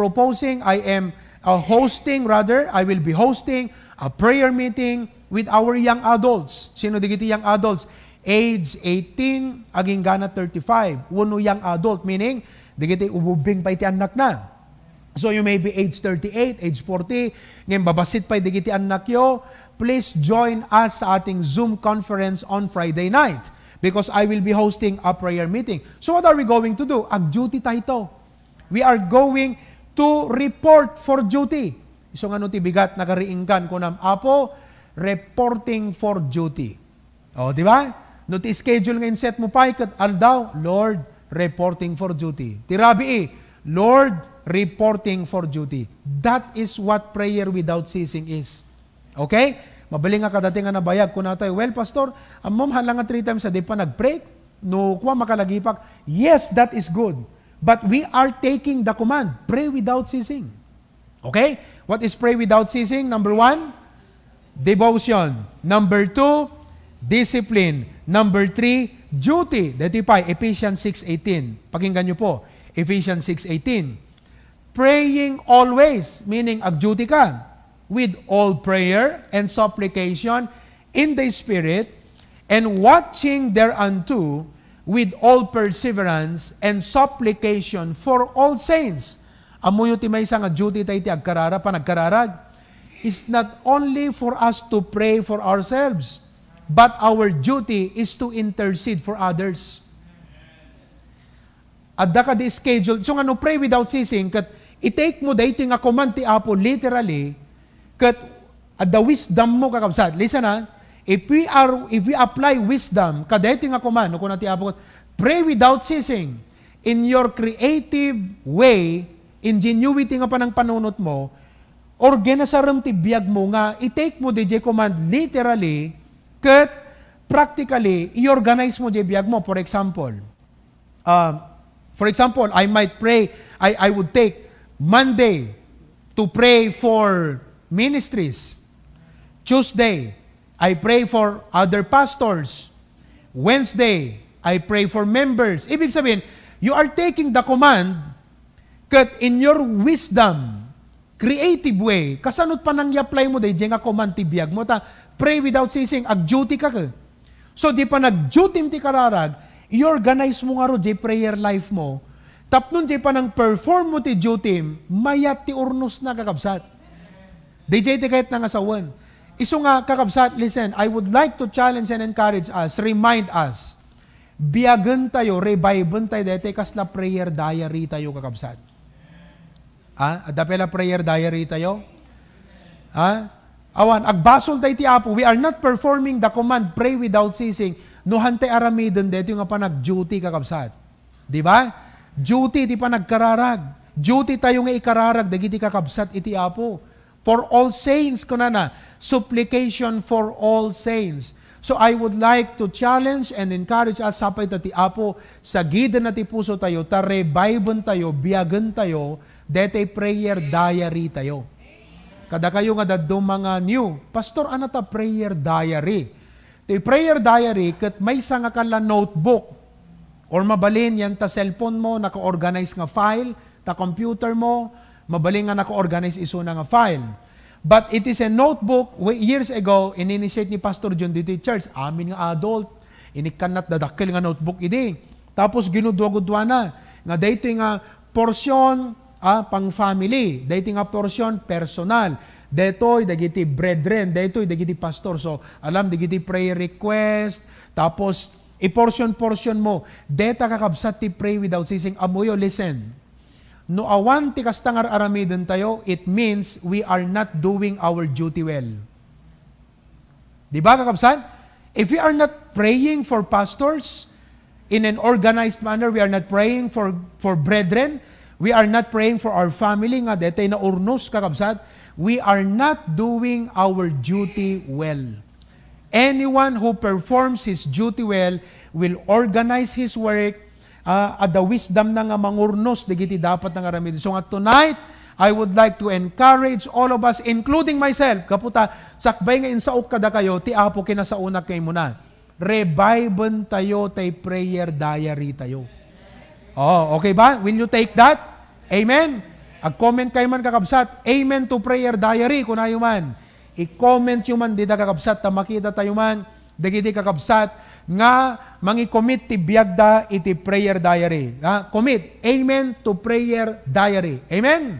will be hosting a prayer meeting with our young adults. Sino digiti young adults? Age 18, aging gana 35. Uno young adult, meaning, digiti ububing pa iti anak na. So you may be age 38, age 40, ngayon babasit pa digiti anak yo, please join us sa ating Zoom conference on Friday night because I will be hosting a prayer meeting. So what are we going to do? Ag-duty tayo. We are going to report for duty. So nga ti bigat nakariingkan ko nam Apo, reporting for duty. O, di ba? No ti schedule nga set mo pa, kat aldaw, Lord, reporting for duty. Tirabi Lord, reporting for duty. That is what prayer without ceasing is. Okay? Mabaling nga kadating nga nabayag ko na tayo, well, Pastor, amom halang nga 3 times a day pa nag-pray, no kuwa makalagipak. Yes, that is good. But we are taking the command, pray without ceasing. Okay? What is pray without ceasing? Number 1, devotion. Number 2, discipline. Number 3, duty. Dito pa, Ephesians 6:18. Pakinggan nyo po, Ephesians 6:18. Praying always, meaning ag-duty ka, with all prayer and supplication in the Spirit, and watching thereunto with all perseverance and supplication for all saints. Amuyo ti may nga duty tayo ti agkarara, panagkararag. It's not only for us to pray for ourselves, but our duty is to intercede for others. Adda ka di schedule. So nga no, pray without ceasing, kat i-take mo dahito nga command ti Apo, literally, kat adda wisdom mo kakabsat. Listen na, if we apply wisdom, kadahito nga command, no, kung nati Apo, pray without ceasing, in your creative way, ingenuity nga pa ng panunot mo, or ginasaram ti biyag mo nga, i-take mo di command literally, kat practically, i-organize mo di biyag mo. For example, I might pray, I would take Monday to pray for ministries. Tuesday, I pray for other pastors. Wednesday, I pray for members. Ibig sabihin, you are taking the command kat in your wisdom, creative way, kasanot pa nang i-apply mo day, nga command ti biyag mo, pray without ceasing, ag-duty ka ka. So, di pa nag-duty ti kararag, i-organize mo nga ro, di prayer life mo, tapnon di pa nang perform mo ti duty, mayat ti urnos na kakabsat. Di ti kahit nang asawan. Iso nga kakabsat, listen, I would like to challenge and encourage us, remind us, biyagan tayo, reviven tayo, dete kasla prayer diary tayo kakabsat. Adapela prayer diary tayo. Awan, agbasol tayo ti Apo, we are not performing the command, pray without ceasing. No hante aramidon, dito yung nga pa nag-duty kakabsat. Di ba? Duty, di pa nagkararag. Duty tayo nga ikararag, dagiti kakabsat iti Apo. For all saints, kunana, supplication for all saints. So I would like to challenge and encourage us, sapay tati Apo, sa gida na ti puso tayo, ta reviven tayo, biyagan tayo, dete prayer diary tayo. Kada kayo nga daddo mga new, Pastor, ano ta prayer diary? Ti prayer diary, kat may nga kala notebook, or mabalin yan ta cellphone mo, naka-organize nga file, ta computer mo, mabalin nga naka-organize iso na nga file. But it is a notebook, years ago, in-initiate ni Pastor John dito church, amin nga adult, inikanat dadakil nga notebook idi. Tapos ginudwa-gudwa na, nga dito nga portion, pang family, dito nga portion personal, deto'y dagiti brethren, deto'y dagiti pastor. So, alam, dagiti prayer request, tapos, i-portion mo, deta kakabsat ti pray without ceasing. Amuyo, listen. No awan ti kastangar aramidon tayo, it means we are not doing our duty well. Di ba kakabsat? If we are not praying for pastors in an organized manner, we are not praying for brethren, we are not praying for our family nga detay na urnos kakabsat, we are not doing our duty well. Anyone who performs his duty well will organize his work at the wisdom na nga mangurnos, digiti dapat nga ramid. So nga tonight, I would like to encourage all of us, including myself, kaputa, sakbay nga insaok kada kayo, ti Apo kinasauna kayo muna. Reviven tayo, tay prayer diary tayo. Oh, okay ba? Will you take that? Amen? Ag-comment kayo man kakabsat, amen to prayer diary, kunayo man. I-comment yung man, dita kakabsat, ta makita tayo man, digiti kakabsat, nga mangi-commit ti biyagda iti prayer diary. Commit. Amen to prayer diary. Amen?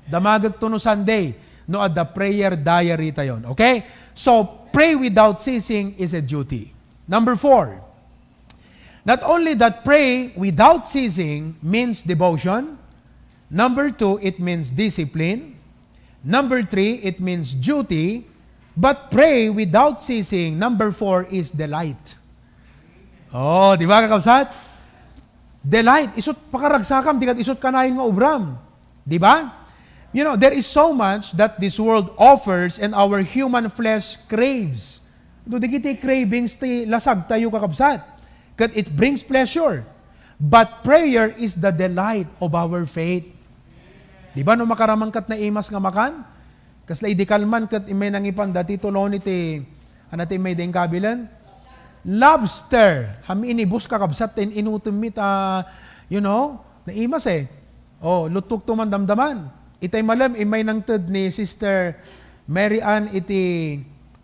Damagag to no Sunday. No, at the prayer diary tayon. Okay? So, pray without ceasing is a duty. Number 4. Not only that pray without ceasing means devotion. Number 2, it means discipline. Number 3, it means duty. But pray without ceasing. Number 4 is delight. Oh, di ba kakabsat? Delight. Isot pakaragsakam, di kat isot kanayin nga ubram. Di ba? You know, there is so much that this world offers and our human flesh craves. Do di kiti cravings ti lasag tayo kakabsat. Kat it brings pleasure. But prayer is the delight of our faith. Di ba no makaramangkat na imas nga makan? Kasla idikalman kat imay nangipan dati tulon iti anati may deng kabilan. Lobster. Hami inibus kakabsat tin inutumit na imas eh. Oh, lutok tuman damdaman. Itay malam imay nang ted ni Sister Mary Ann iti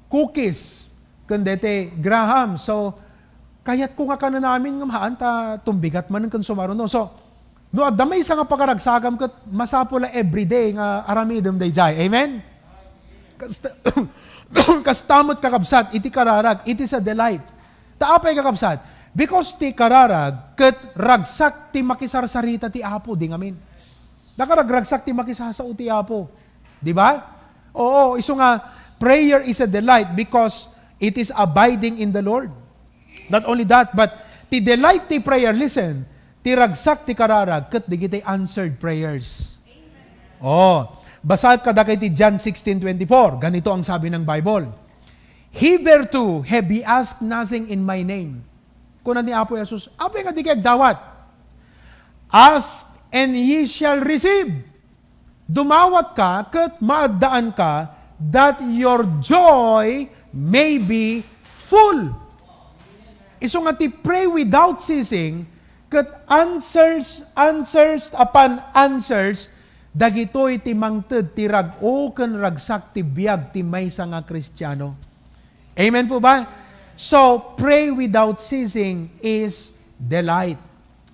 cookies kandete Graham. So kayat ko nga kanan namin nga maan ta tumbigat man kan sumaro no. So no adamay sa nga pagaragsagam kat masapula everyday nga aramidem dayjay. Amen. Kastamot kakabsat, iti kararag, iti sa delight. Taapay kakabsat, because ti kararag, ket ragsak ti makisarsarita ti Apo, di ngamin. Nakarag-ragsak ti makisasao ti Apo. Di ba? Oo, iso nga, prayer is a delight because it is abiding in the Lord. Not only that, but ti delight ti prayer, listen, ti ragsak ti kararag, ket digiti answered prayers. Oh, basa kada kay ti John 16:24. Ganito ang sabi ng Bible. Hitherto have ye asked nothing in my name. Kuna ni Apo Jesus, apo nga di kay dawat. Ask and ye shall receive. Dumawat ka, ket maagdaan ka, that your joy may be full. Iso nga ti pray without ceasing, ket answers upon answers, dagitoy ti mangted ti rag-o ken ragsak ti biag ti maysa nga Kristiyano. Amen po ba? So, pray without ceasing is delight.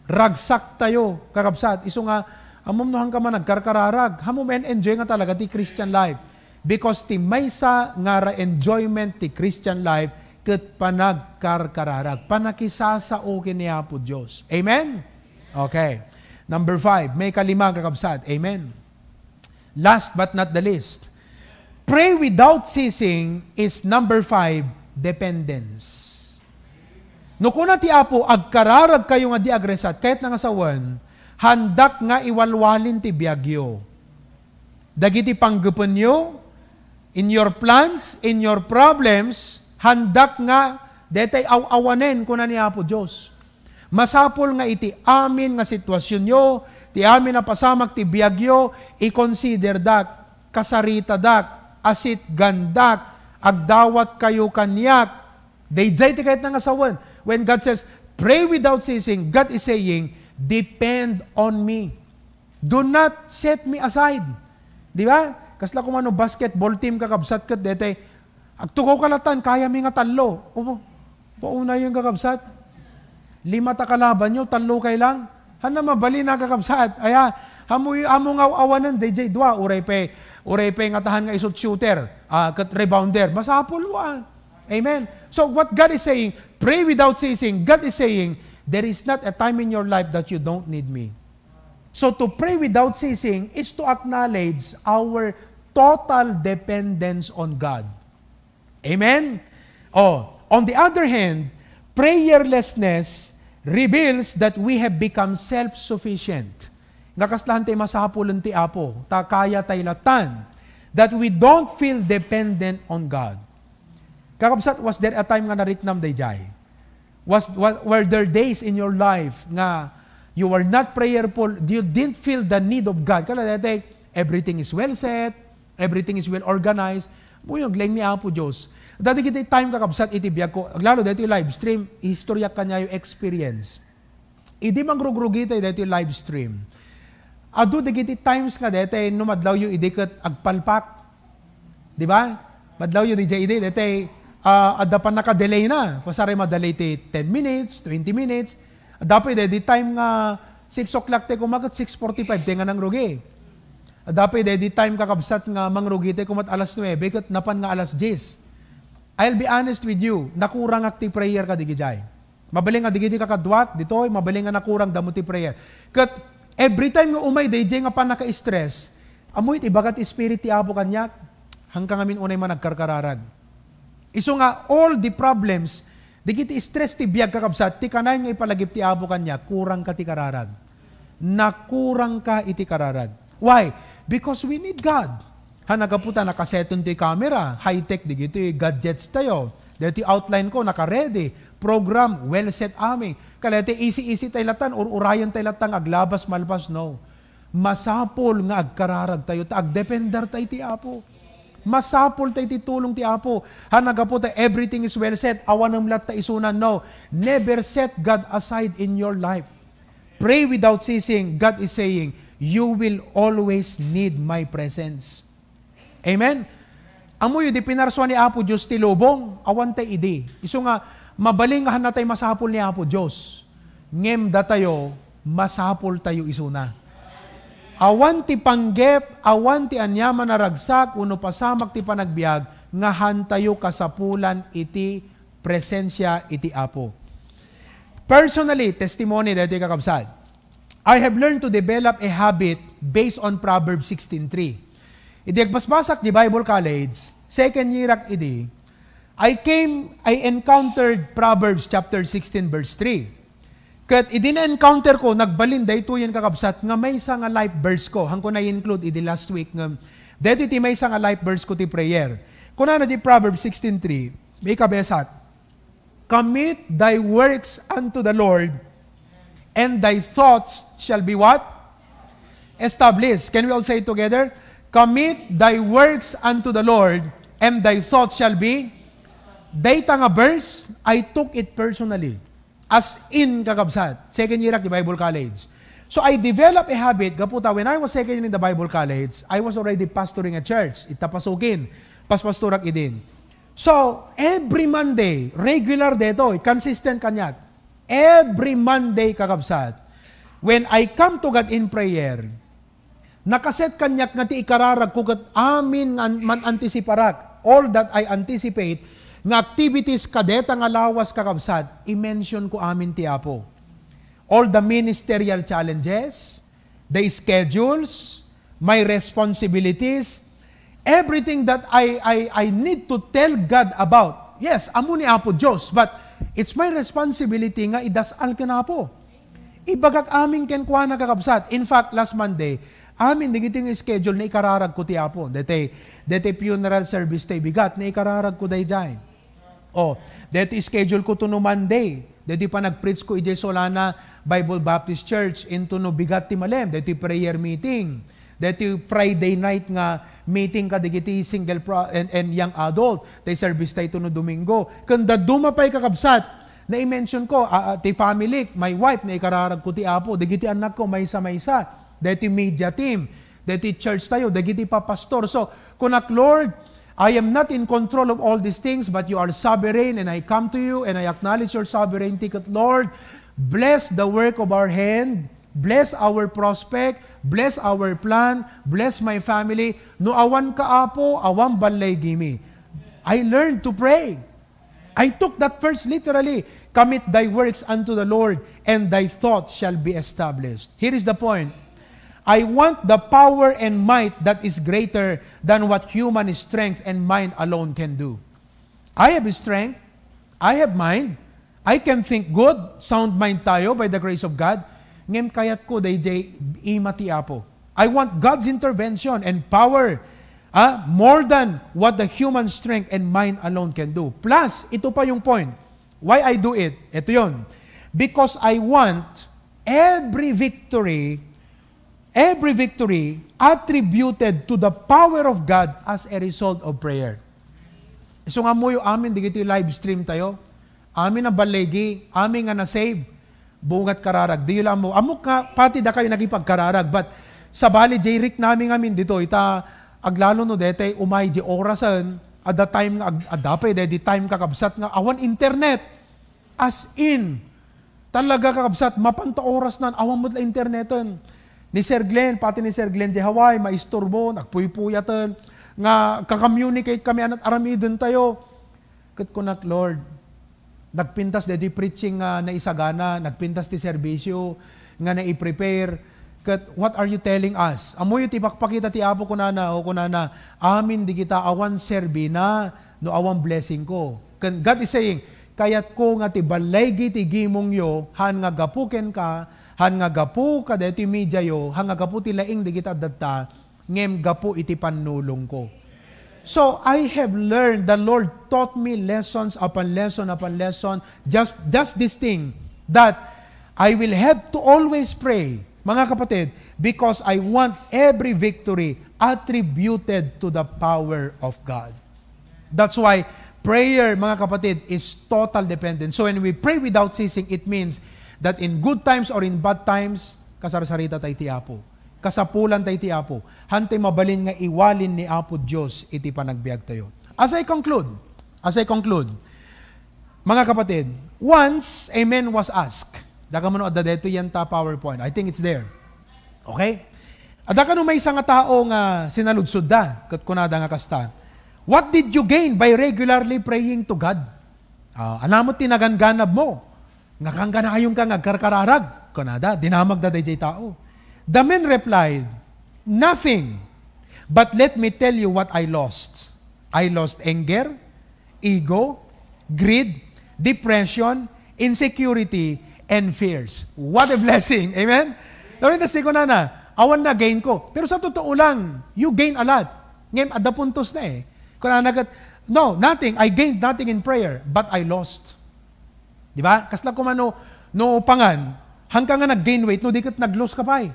Ragsak tayo, kakabsat. Iso nga, amom nohang ka man nagkarkararag, hamom enjoy nga talaga ti Christian life. Because ti maysa nga ra-enjoyment ti Christian life, ket panagkarkararag. Panakisasao kini Apo Dios. Amen? Okay. Number 5, may kalima kakabsat. Amen. Last but not the least, pray without ceasing is number 5, dependence. No kuna ti Apo, agkararag kayo nga di agresat, kahit nga sawan, handak nga iwalwalin ti biyagyo. Dagiti panggupan nyo, in your plans, in your problems, handak nga, detay awanen kuna ni Apo Diyos. Masapol nga iti amin nga sitwasyon nyo, ti amin na pasamak ti biyagyo, i-consider dak, kasarita dak, asit gandak, agdawat kayo kanyak, dayjay ti kahit nga sawan. When God says, pray without ceasing, God is saying, depend on me. Do not set me aside. Di ba? Kasla kung ano, basketball team kakabsat kat dete, agtukaw kalatan, kaya mi nga talo. Opo, pauna yung kakabsat. 5 ta kalaban nyo, talo kay lang. Hana mabali na kakabsat. Aya, amo nga awanan, DJ, dua, uray pe nga tahan nga isot shooter, kat rebounder. Masapol wa. Amen. So what God is saying, pray without ceasing. God is saying, there is not a time in your life that you don't need me. So to pray without ceasing is to acknowledge our total dependence on God. Amen? On the other hand, prayerlessness reveals that we have become self-sufficient. Nakaslahan tayo masapulan ti Apo, kaya tayo latan, that we don't feel dependent on God. Kakabsat, was there a time nga naritnam dayjay? Were there days in your life nga you were not prayerful, you didn't feel the need of God? Kala dati, everything is well set, everything is well organized. Muyog, lang ni Apo Diyos. Dati kita time kakabsat, itibiyag ko, lalo dati yung live stream, istorya kanya yung experience. Idi mangrugrugi tayo dati yung live stream. Ado digiti times nga dati, numadlaw yung idikat agpalpak. Di ba? Madlaw yung DJ ide, dati, adapan naka-delay na. Pasari madalay ti 10 minutes, 20 minutes. Dapat di time nga 6 o'clock te kumagat 6:45 te nga nang rugi. Dapat di time kakabsat nga mangrugi te kumat alas 9 ket napan nga alas 10. I'll be honest with you, nakurang akti prayer ka digijay. Mabaling nga digiti kakadwat ditoy, mabaling nga nakurang damo ti prayer. Ket every time nga umay DJ nga pa naka-stress, amoy ibagat spirit ti Apo kanyak hanggang amin unay man nagkarkararag. Iso nga, all the problems, di kiti stress ti biyag kakabsat, ti kanay nga ipalagip ti Apo kanya, kurang ka ti kararag. Nakurang ka iti kararag. Why? Because we need God. Hanagaputa, nakaseton ti camera, high-tech, di kiti gadgets tayo. Dati outline ko, naka-ready. Program, well set aming. Kalete, easy tayo latan, or urayan tayo latan, aglabas, malpas, no. Masapol nga agkararag tayo, agdepender tayo ti Apo. Masapol tayo titulong ti Apo. Hanagaputa, everything is well set. Awanam lat ta isunan. No. Never set God aside in your life. Pray without ceasing. God is saying, you will always need my presence. Amen? Amo yun, di pinaraswa ni Apo Diyos ti lubong. Awan tayo idi. Iso nga, mabaling nga hanatay masapol ni Apo Diyos. Ngem da tayo, masapol tayo isuna. Awan ti panggep, awan ti anyaman na ragsak, uno pasamak ti panagbiag, nga hantayo kasapulan iti presensya iti Apo. Personally, testimony dati kakabsad, I have learned to develop a habit based on Proverbs 16:3. Idi agbasbasak di Bible College, second year ak idi, I encountered Proverbs chapter 16 verse 3. Kat idi na-encounter ko, nagbalin dayto yan kakabsat, nga may isa nga life verse ko, hangko na-include idi last week, nga dito ti may isa nga life verse ko ti prayer. Kuna na di Proverbs 16:3, may kabesat, commit thy works unto the Lord, and thy thoughts shall be what? Established. Can we all say it together? Commit thy works unto the Lord, and thy thoughts shall be. Data nga verse, I took it personally. As in kakabsat, second year at the Bible College. So I developed a habit, kaputa, when I was second year in the Bible College, I was already pastoring a church. Itapasukin, paspastorak idin. So, every Monday, regular dito, consistent kanyat. Every Monday kakabsat, when I come to God in prayer, nakaset kanyak nga ti ikararag ko kat amin man antisiparak, all that I anticipate, nga activities kadeta nga lawas kakabsat, i-mention ko amin ti Apo. All the ministerial challenges, the schedules, my responsibilities, everything that I need to tell God about. Yes, amo ni Apo Diyos, but it's my responsibility nga idasal ka na po. Ibagak aming kenkwa na kakabsat. In fact, last Monday, amin digiting schedule na ikararag ko ti Apo. Dete funeral service tay bigat na ikararag ko day dyan. Dete schedule ko to no Monday. Dete pa nag-preach ko ije Solana Bible Baptist Church into no bigat ti malem. Dete prayer meeting. Dete Friday night nga meeting ka digiti single and young adult. Tay service tay to no Domingo. Kanda dumapay kakabsat. Na-mention ko, ti family, my wife, na ikararag ko ti Apo, dagiti anak ko, maysa-maysa, dagiti media team, dagiti church tayo, dagiti papastor. So, kunak, Lord, I am not in control of all these things, but you are sovereign, and I come to you, and I acknowledge your sovereignty. Lord, bless the work of our hand, bless our prospect, bless our plan, bless my family. No awan ka, Apo, awan balay gimi. I learned to pray. I took that verse literally. Commit thy works unto the Lord, and thy thoughts shall be established. Here is the point. I want the power and might that is greater than what human strength and mind alone can do. I have strength. I have mind. I can think good, sound mind tayo by the grace of God. Ngem kayat ko DJ imati Apo. I want God's intervention and power more than what the human strength and mind alone can do. Plus, ito pa yung point. Why I do it? Ito yun. Because I want every victory attributed to the power of God as a result of prayer. So nga mo yung amin, di ito yung live stream tayo. Amin na balegi, amin nga na-save, bungat kararag. Di yun lang mo. Amok nga, pati da kayo nagipagkararag. But sa bali, J-Rick namin dito, aglalo no dete, umay di orasan, at the time nga, adapay, di time kakabsat nga, awan internet. As in, talaga kakabsat, mapanta oras na, awan mo na internetan. Ni Sir Glenn, pati ni Sir Glenn di Hawaii, maisturbo, nagpuy-puyatan, nga kaka-communicate kami, anat aramidin tayo. Kat kunak, Lord, nagpintas di preaching nga na isagana, nagpintas di serbisyo, nga na i-prepare. Kat, what are you telling us? Amoy ti pakpakita ti Apo kunana o kunana, amin di kita awan serbi na, no awan blessing ko. God is saying, kayat ko nga ti balay ti gimong yo, han nga gapuken ka, han nga gapu ka deti media yo, han nga gapu ti laing di kita datta, ngem gapu iti panulong ko. So, I have learned, the Lord taught me lessons upon lesson upon lesson, just this thing, that I will have to always pray, mga kapatid, because I want every victory attributed to the power of God. That's why prayer, mga kapatid, is total dependence. So when we pray without ceasing, it means that in good times or in bad times, kasarsarita tayo ti Apo. Kasapulan tayo ti Apo. Hantay mabalin nga iwalin ni Apo Diyos, iti panagbiag tayo. As I conclude, mga kapatid, once a man was asked, daka mo no, adadeto yan ta PowerPoint. I think it's there. Okay? Adaka no may isang tao nga sinaludsod da, kat kunada nga kasta. What did you gain by regularly praying to God? Anamot tinaganganab mo. Nga kang ganayong ka ngagkarkararag. Kunada, dinamag da day tao. The man replied, nothing. But let me tell you what I lost. I lost anger, ego, greed, depression, insecurity, and fears. What a blessing. Amen? Dawin na si kunana, awan na gain ko. Pero sa totoo lang, you gain a lot. Ngayon, ada puntos na eh. Kunana, no, nothing. I gained nothing in prayer, but I lost. Di ba? Kasla kumano, no pangan, hanggang nga nag-gain weight, no, di kat nag-lose ka pa eh.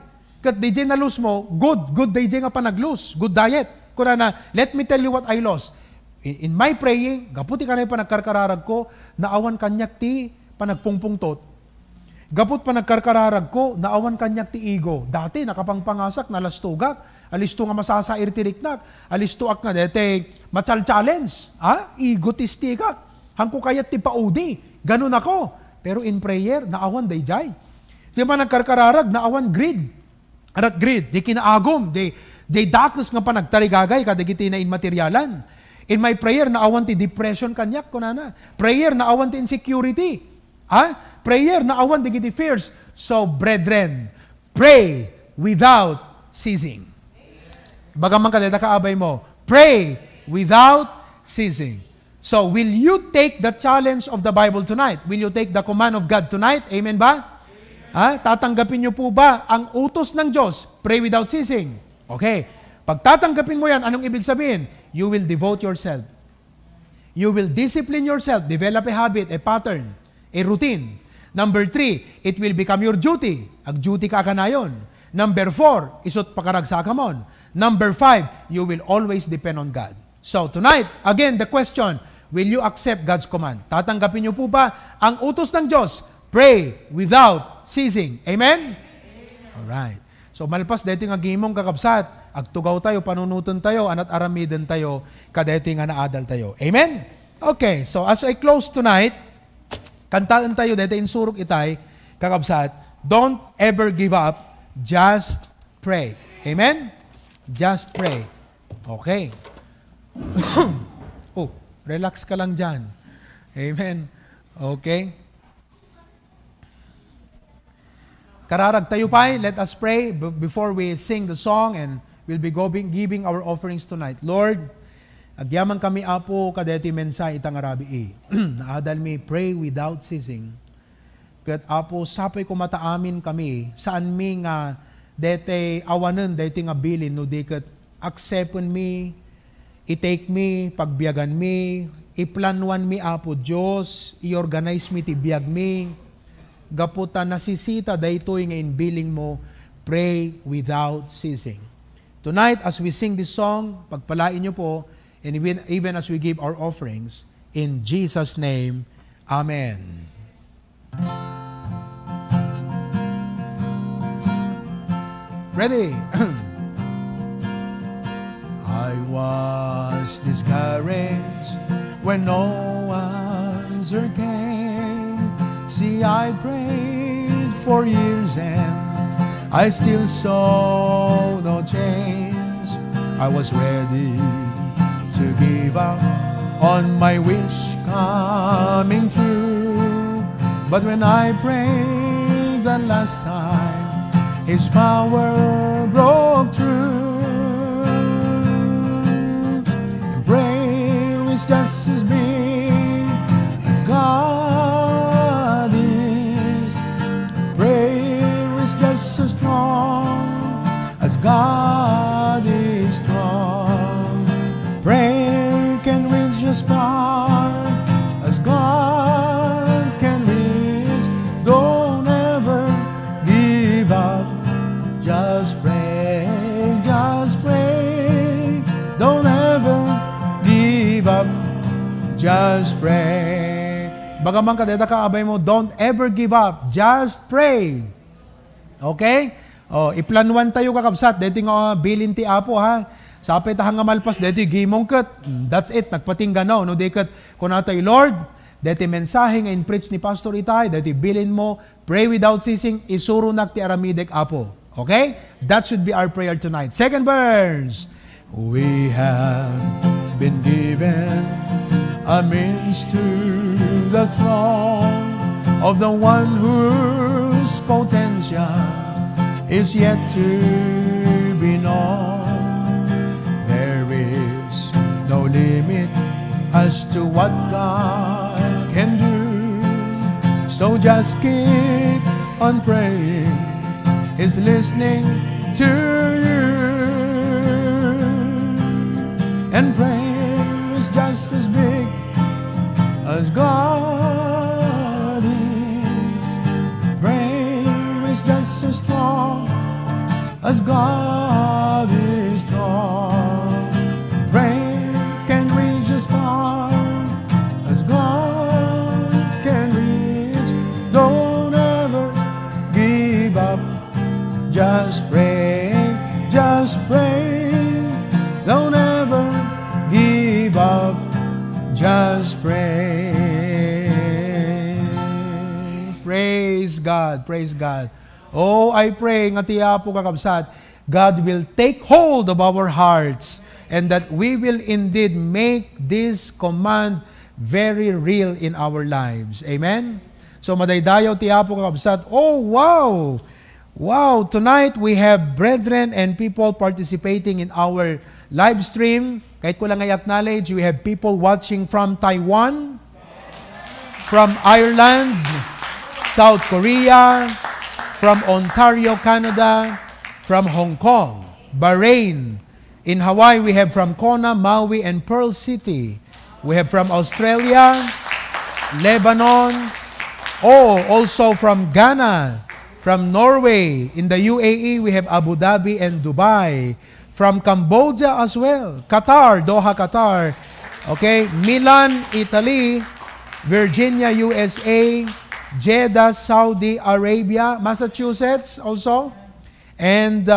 Kat DJ na lose mo, good DJ nga pa nag-lose. Good diet. Kunana, let me tell you what I lost. In my praying, gaputi ka na yung panagkarkararag ko, naawan kanyak ti panagpungpungtot. Gapot pa nagkarkararag ko, naawan kanyak ti ego. Dati, nakapangpangasak, nalastugak. Alisto nga masasair ti riknak. Alisto ak nga, dete, machal-challenge. Ego ti stikak. Hangko kayat ti paudi. Ganun ako. Pero in prayer, naawan dayjay. Di ba nagkarkararag, naawan greed. Arat greed, di kinaagom, di dakos nga pa nagtarigagay, kadigiti na inmaterialan. In my prayer, naawan ti depression kanyak, kunana. Prayer, naawan ti insecurity. Prayer, naawan ti giti fears. So, brethren, pray without ceasing. Bagaman ka deta kaabay mo, pray without ceasing. So, will you take the challenge of the Bible tonight? Will you take the command of God tonight? Amen ba? Tatanggapin niyo po ba ang utos ng Diyos? Pray without ceasing. Okay. Pag tatanggapin mo yan, anong ibig sabihin? You will devote yourself. You will discipline yourself, develop a habit, a pattern, a routine. Number 3, it will become your duty. Ag-duty ka kanayon. Number 4, isot pakaragsa ka mon. Number 5, you will always depend on God. So tonight, again, the question, will you accept God's command? Tatanggapin niyo po ba ang utos ng Diyos? Pray without ceasing. Amen? Alright. So malpas dito nga gimong kakabsat, agtugaw tayo, panunutan tayo, anat aramidan tayo, kadeti nga naadal tayo. Amen? Okay, so as I close tonight, kantaan tayo dito insurok itay, kakabsat, don't ever give up, just pray. Amen? Just pray. Okay. Oh, relax ka lang dyan. Amen? Okay. Kararag tayo pa, let us pray before we sing the song and we'll be giving our offerings tonight. Lord, agyaman kami apo kadeti mensay itang arabi naadal mi pray without ceasing. Kat apo sapay ko mataamin kami saan mi nga dete awanen dete nga bilin no diket accepten mi, i-take mi, pagbiyagan mi, iplanwan mi apo Diyos, i-organize mi ti biyag mi. Gaputa nasisita daytoy nga inbiling mo, pray without ceasing. Tonight, as we sing this song, pagpalain niyo po, and even as we give our offerings, in Jesus' name, Amen. Ready? I was discouraged when no answer came. See, I prayed for years and I still saw no change. I was ready to give up on my wish coming true. But when I prayed the last time, His power broke through. And prayer is just as big as God. As God is strong, prayer can reach as far as God can reach. Don't ever give up, just pray, just pray. Don't ever give up, just pray. Bagaman kadeta ka abay mo, don't ever give up, just pray. Okay? Iplanwan tayo kakabsat, dito nga bilin ti apo ha. Sapay tahang nga malpas, dito gimong kat. That's it, nagpatingga no. No, dikat, kung natay Lord, dito mensahe nga in-preach ni Pastor Itay, dito bilin mo, pray without ceasing, isurunak ti aramidek apo. Okay? That should be our prayer tonight. Second verse. We have been given a means to the throne of the one whose potential is yet to be known. There is no limit as to what God can do. So just keep on praying. He's listening to you. And prayer is just as big as God is. Prayer is just as strong as God is strong. Prayer can reach as far as God can reach. Don't ever give up. Just pray, just pray. Don't ever give up. Just pray. Praise God, praise God. Oh, I pray nga tiya po kakabsat, God will take hold of our hearts and that we will indeed make this command very real in our lives. Amen? So madaydayaw ti Apo kakabsat, oh wow! Wow! Tonight we have brethren and people participating in our live stream. Kahit ko lang ay acknowledge, we have people watching from Taiwan, from Ireland, South Korea, from Ontario, Canada, from Hong Kong, Bahrain. In Hawaii, we have from Kona, Maui, and Pearl City. We have from Australia, Lebanon, also from Ghana, from Norway. In the UAE, we have Abu Dhabi and Dubai. From Cambodia as well. Qatar, Doha, Qatar. Okay, Milan, Italy. Virginia, USA. Jeddah, Saudi Arabia. Massachusetts also. And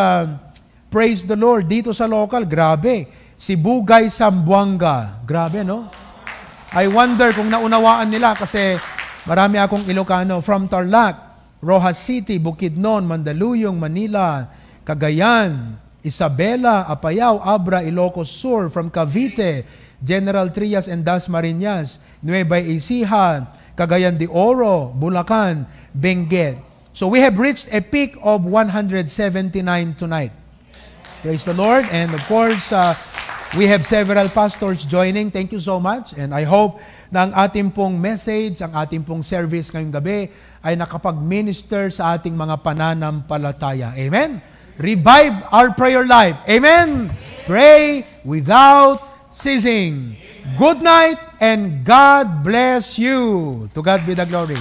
praise the Lord, dito sa local, grabe. Sibugay, Zamboanga. Grabe, no? I wonder kung naunawaan nila kasi marami akong Ilocano. From Tarlac, Rojas City, Bukidnon, Mandaluyong, Manila, Cagayan, Isabela, Apayao, Abra, Ilocos Sur, from Cavite, General Trias and Dasmariñas, Nueva Ecija, Cagayan de Oro, Bulacan, Benguet. So we have reached a peak of 179 tonight. Praise the Lord. And of course, we have several pastors joining. Thank you so much. And I hope na ang ating pong message, ang ating pong service ngayong gabi ay nakapag-minister sa ating mga pananampalataya. Amen? Revive our prayer life. Amen? Pray without ceasing. Good night and God bless you. To God be the glory.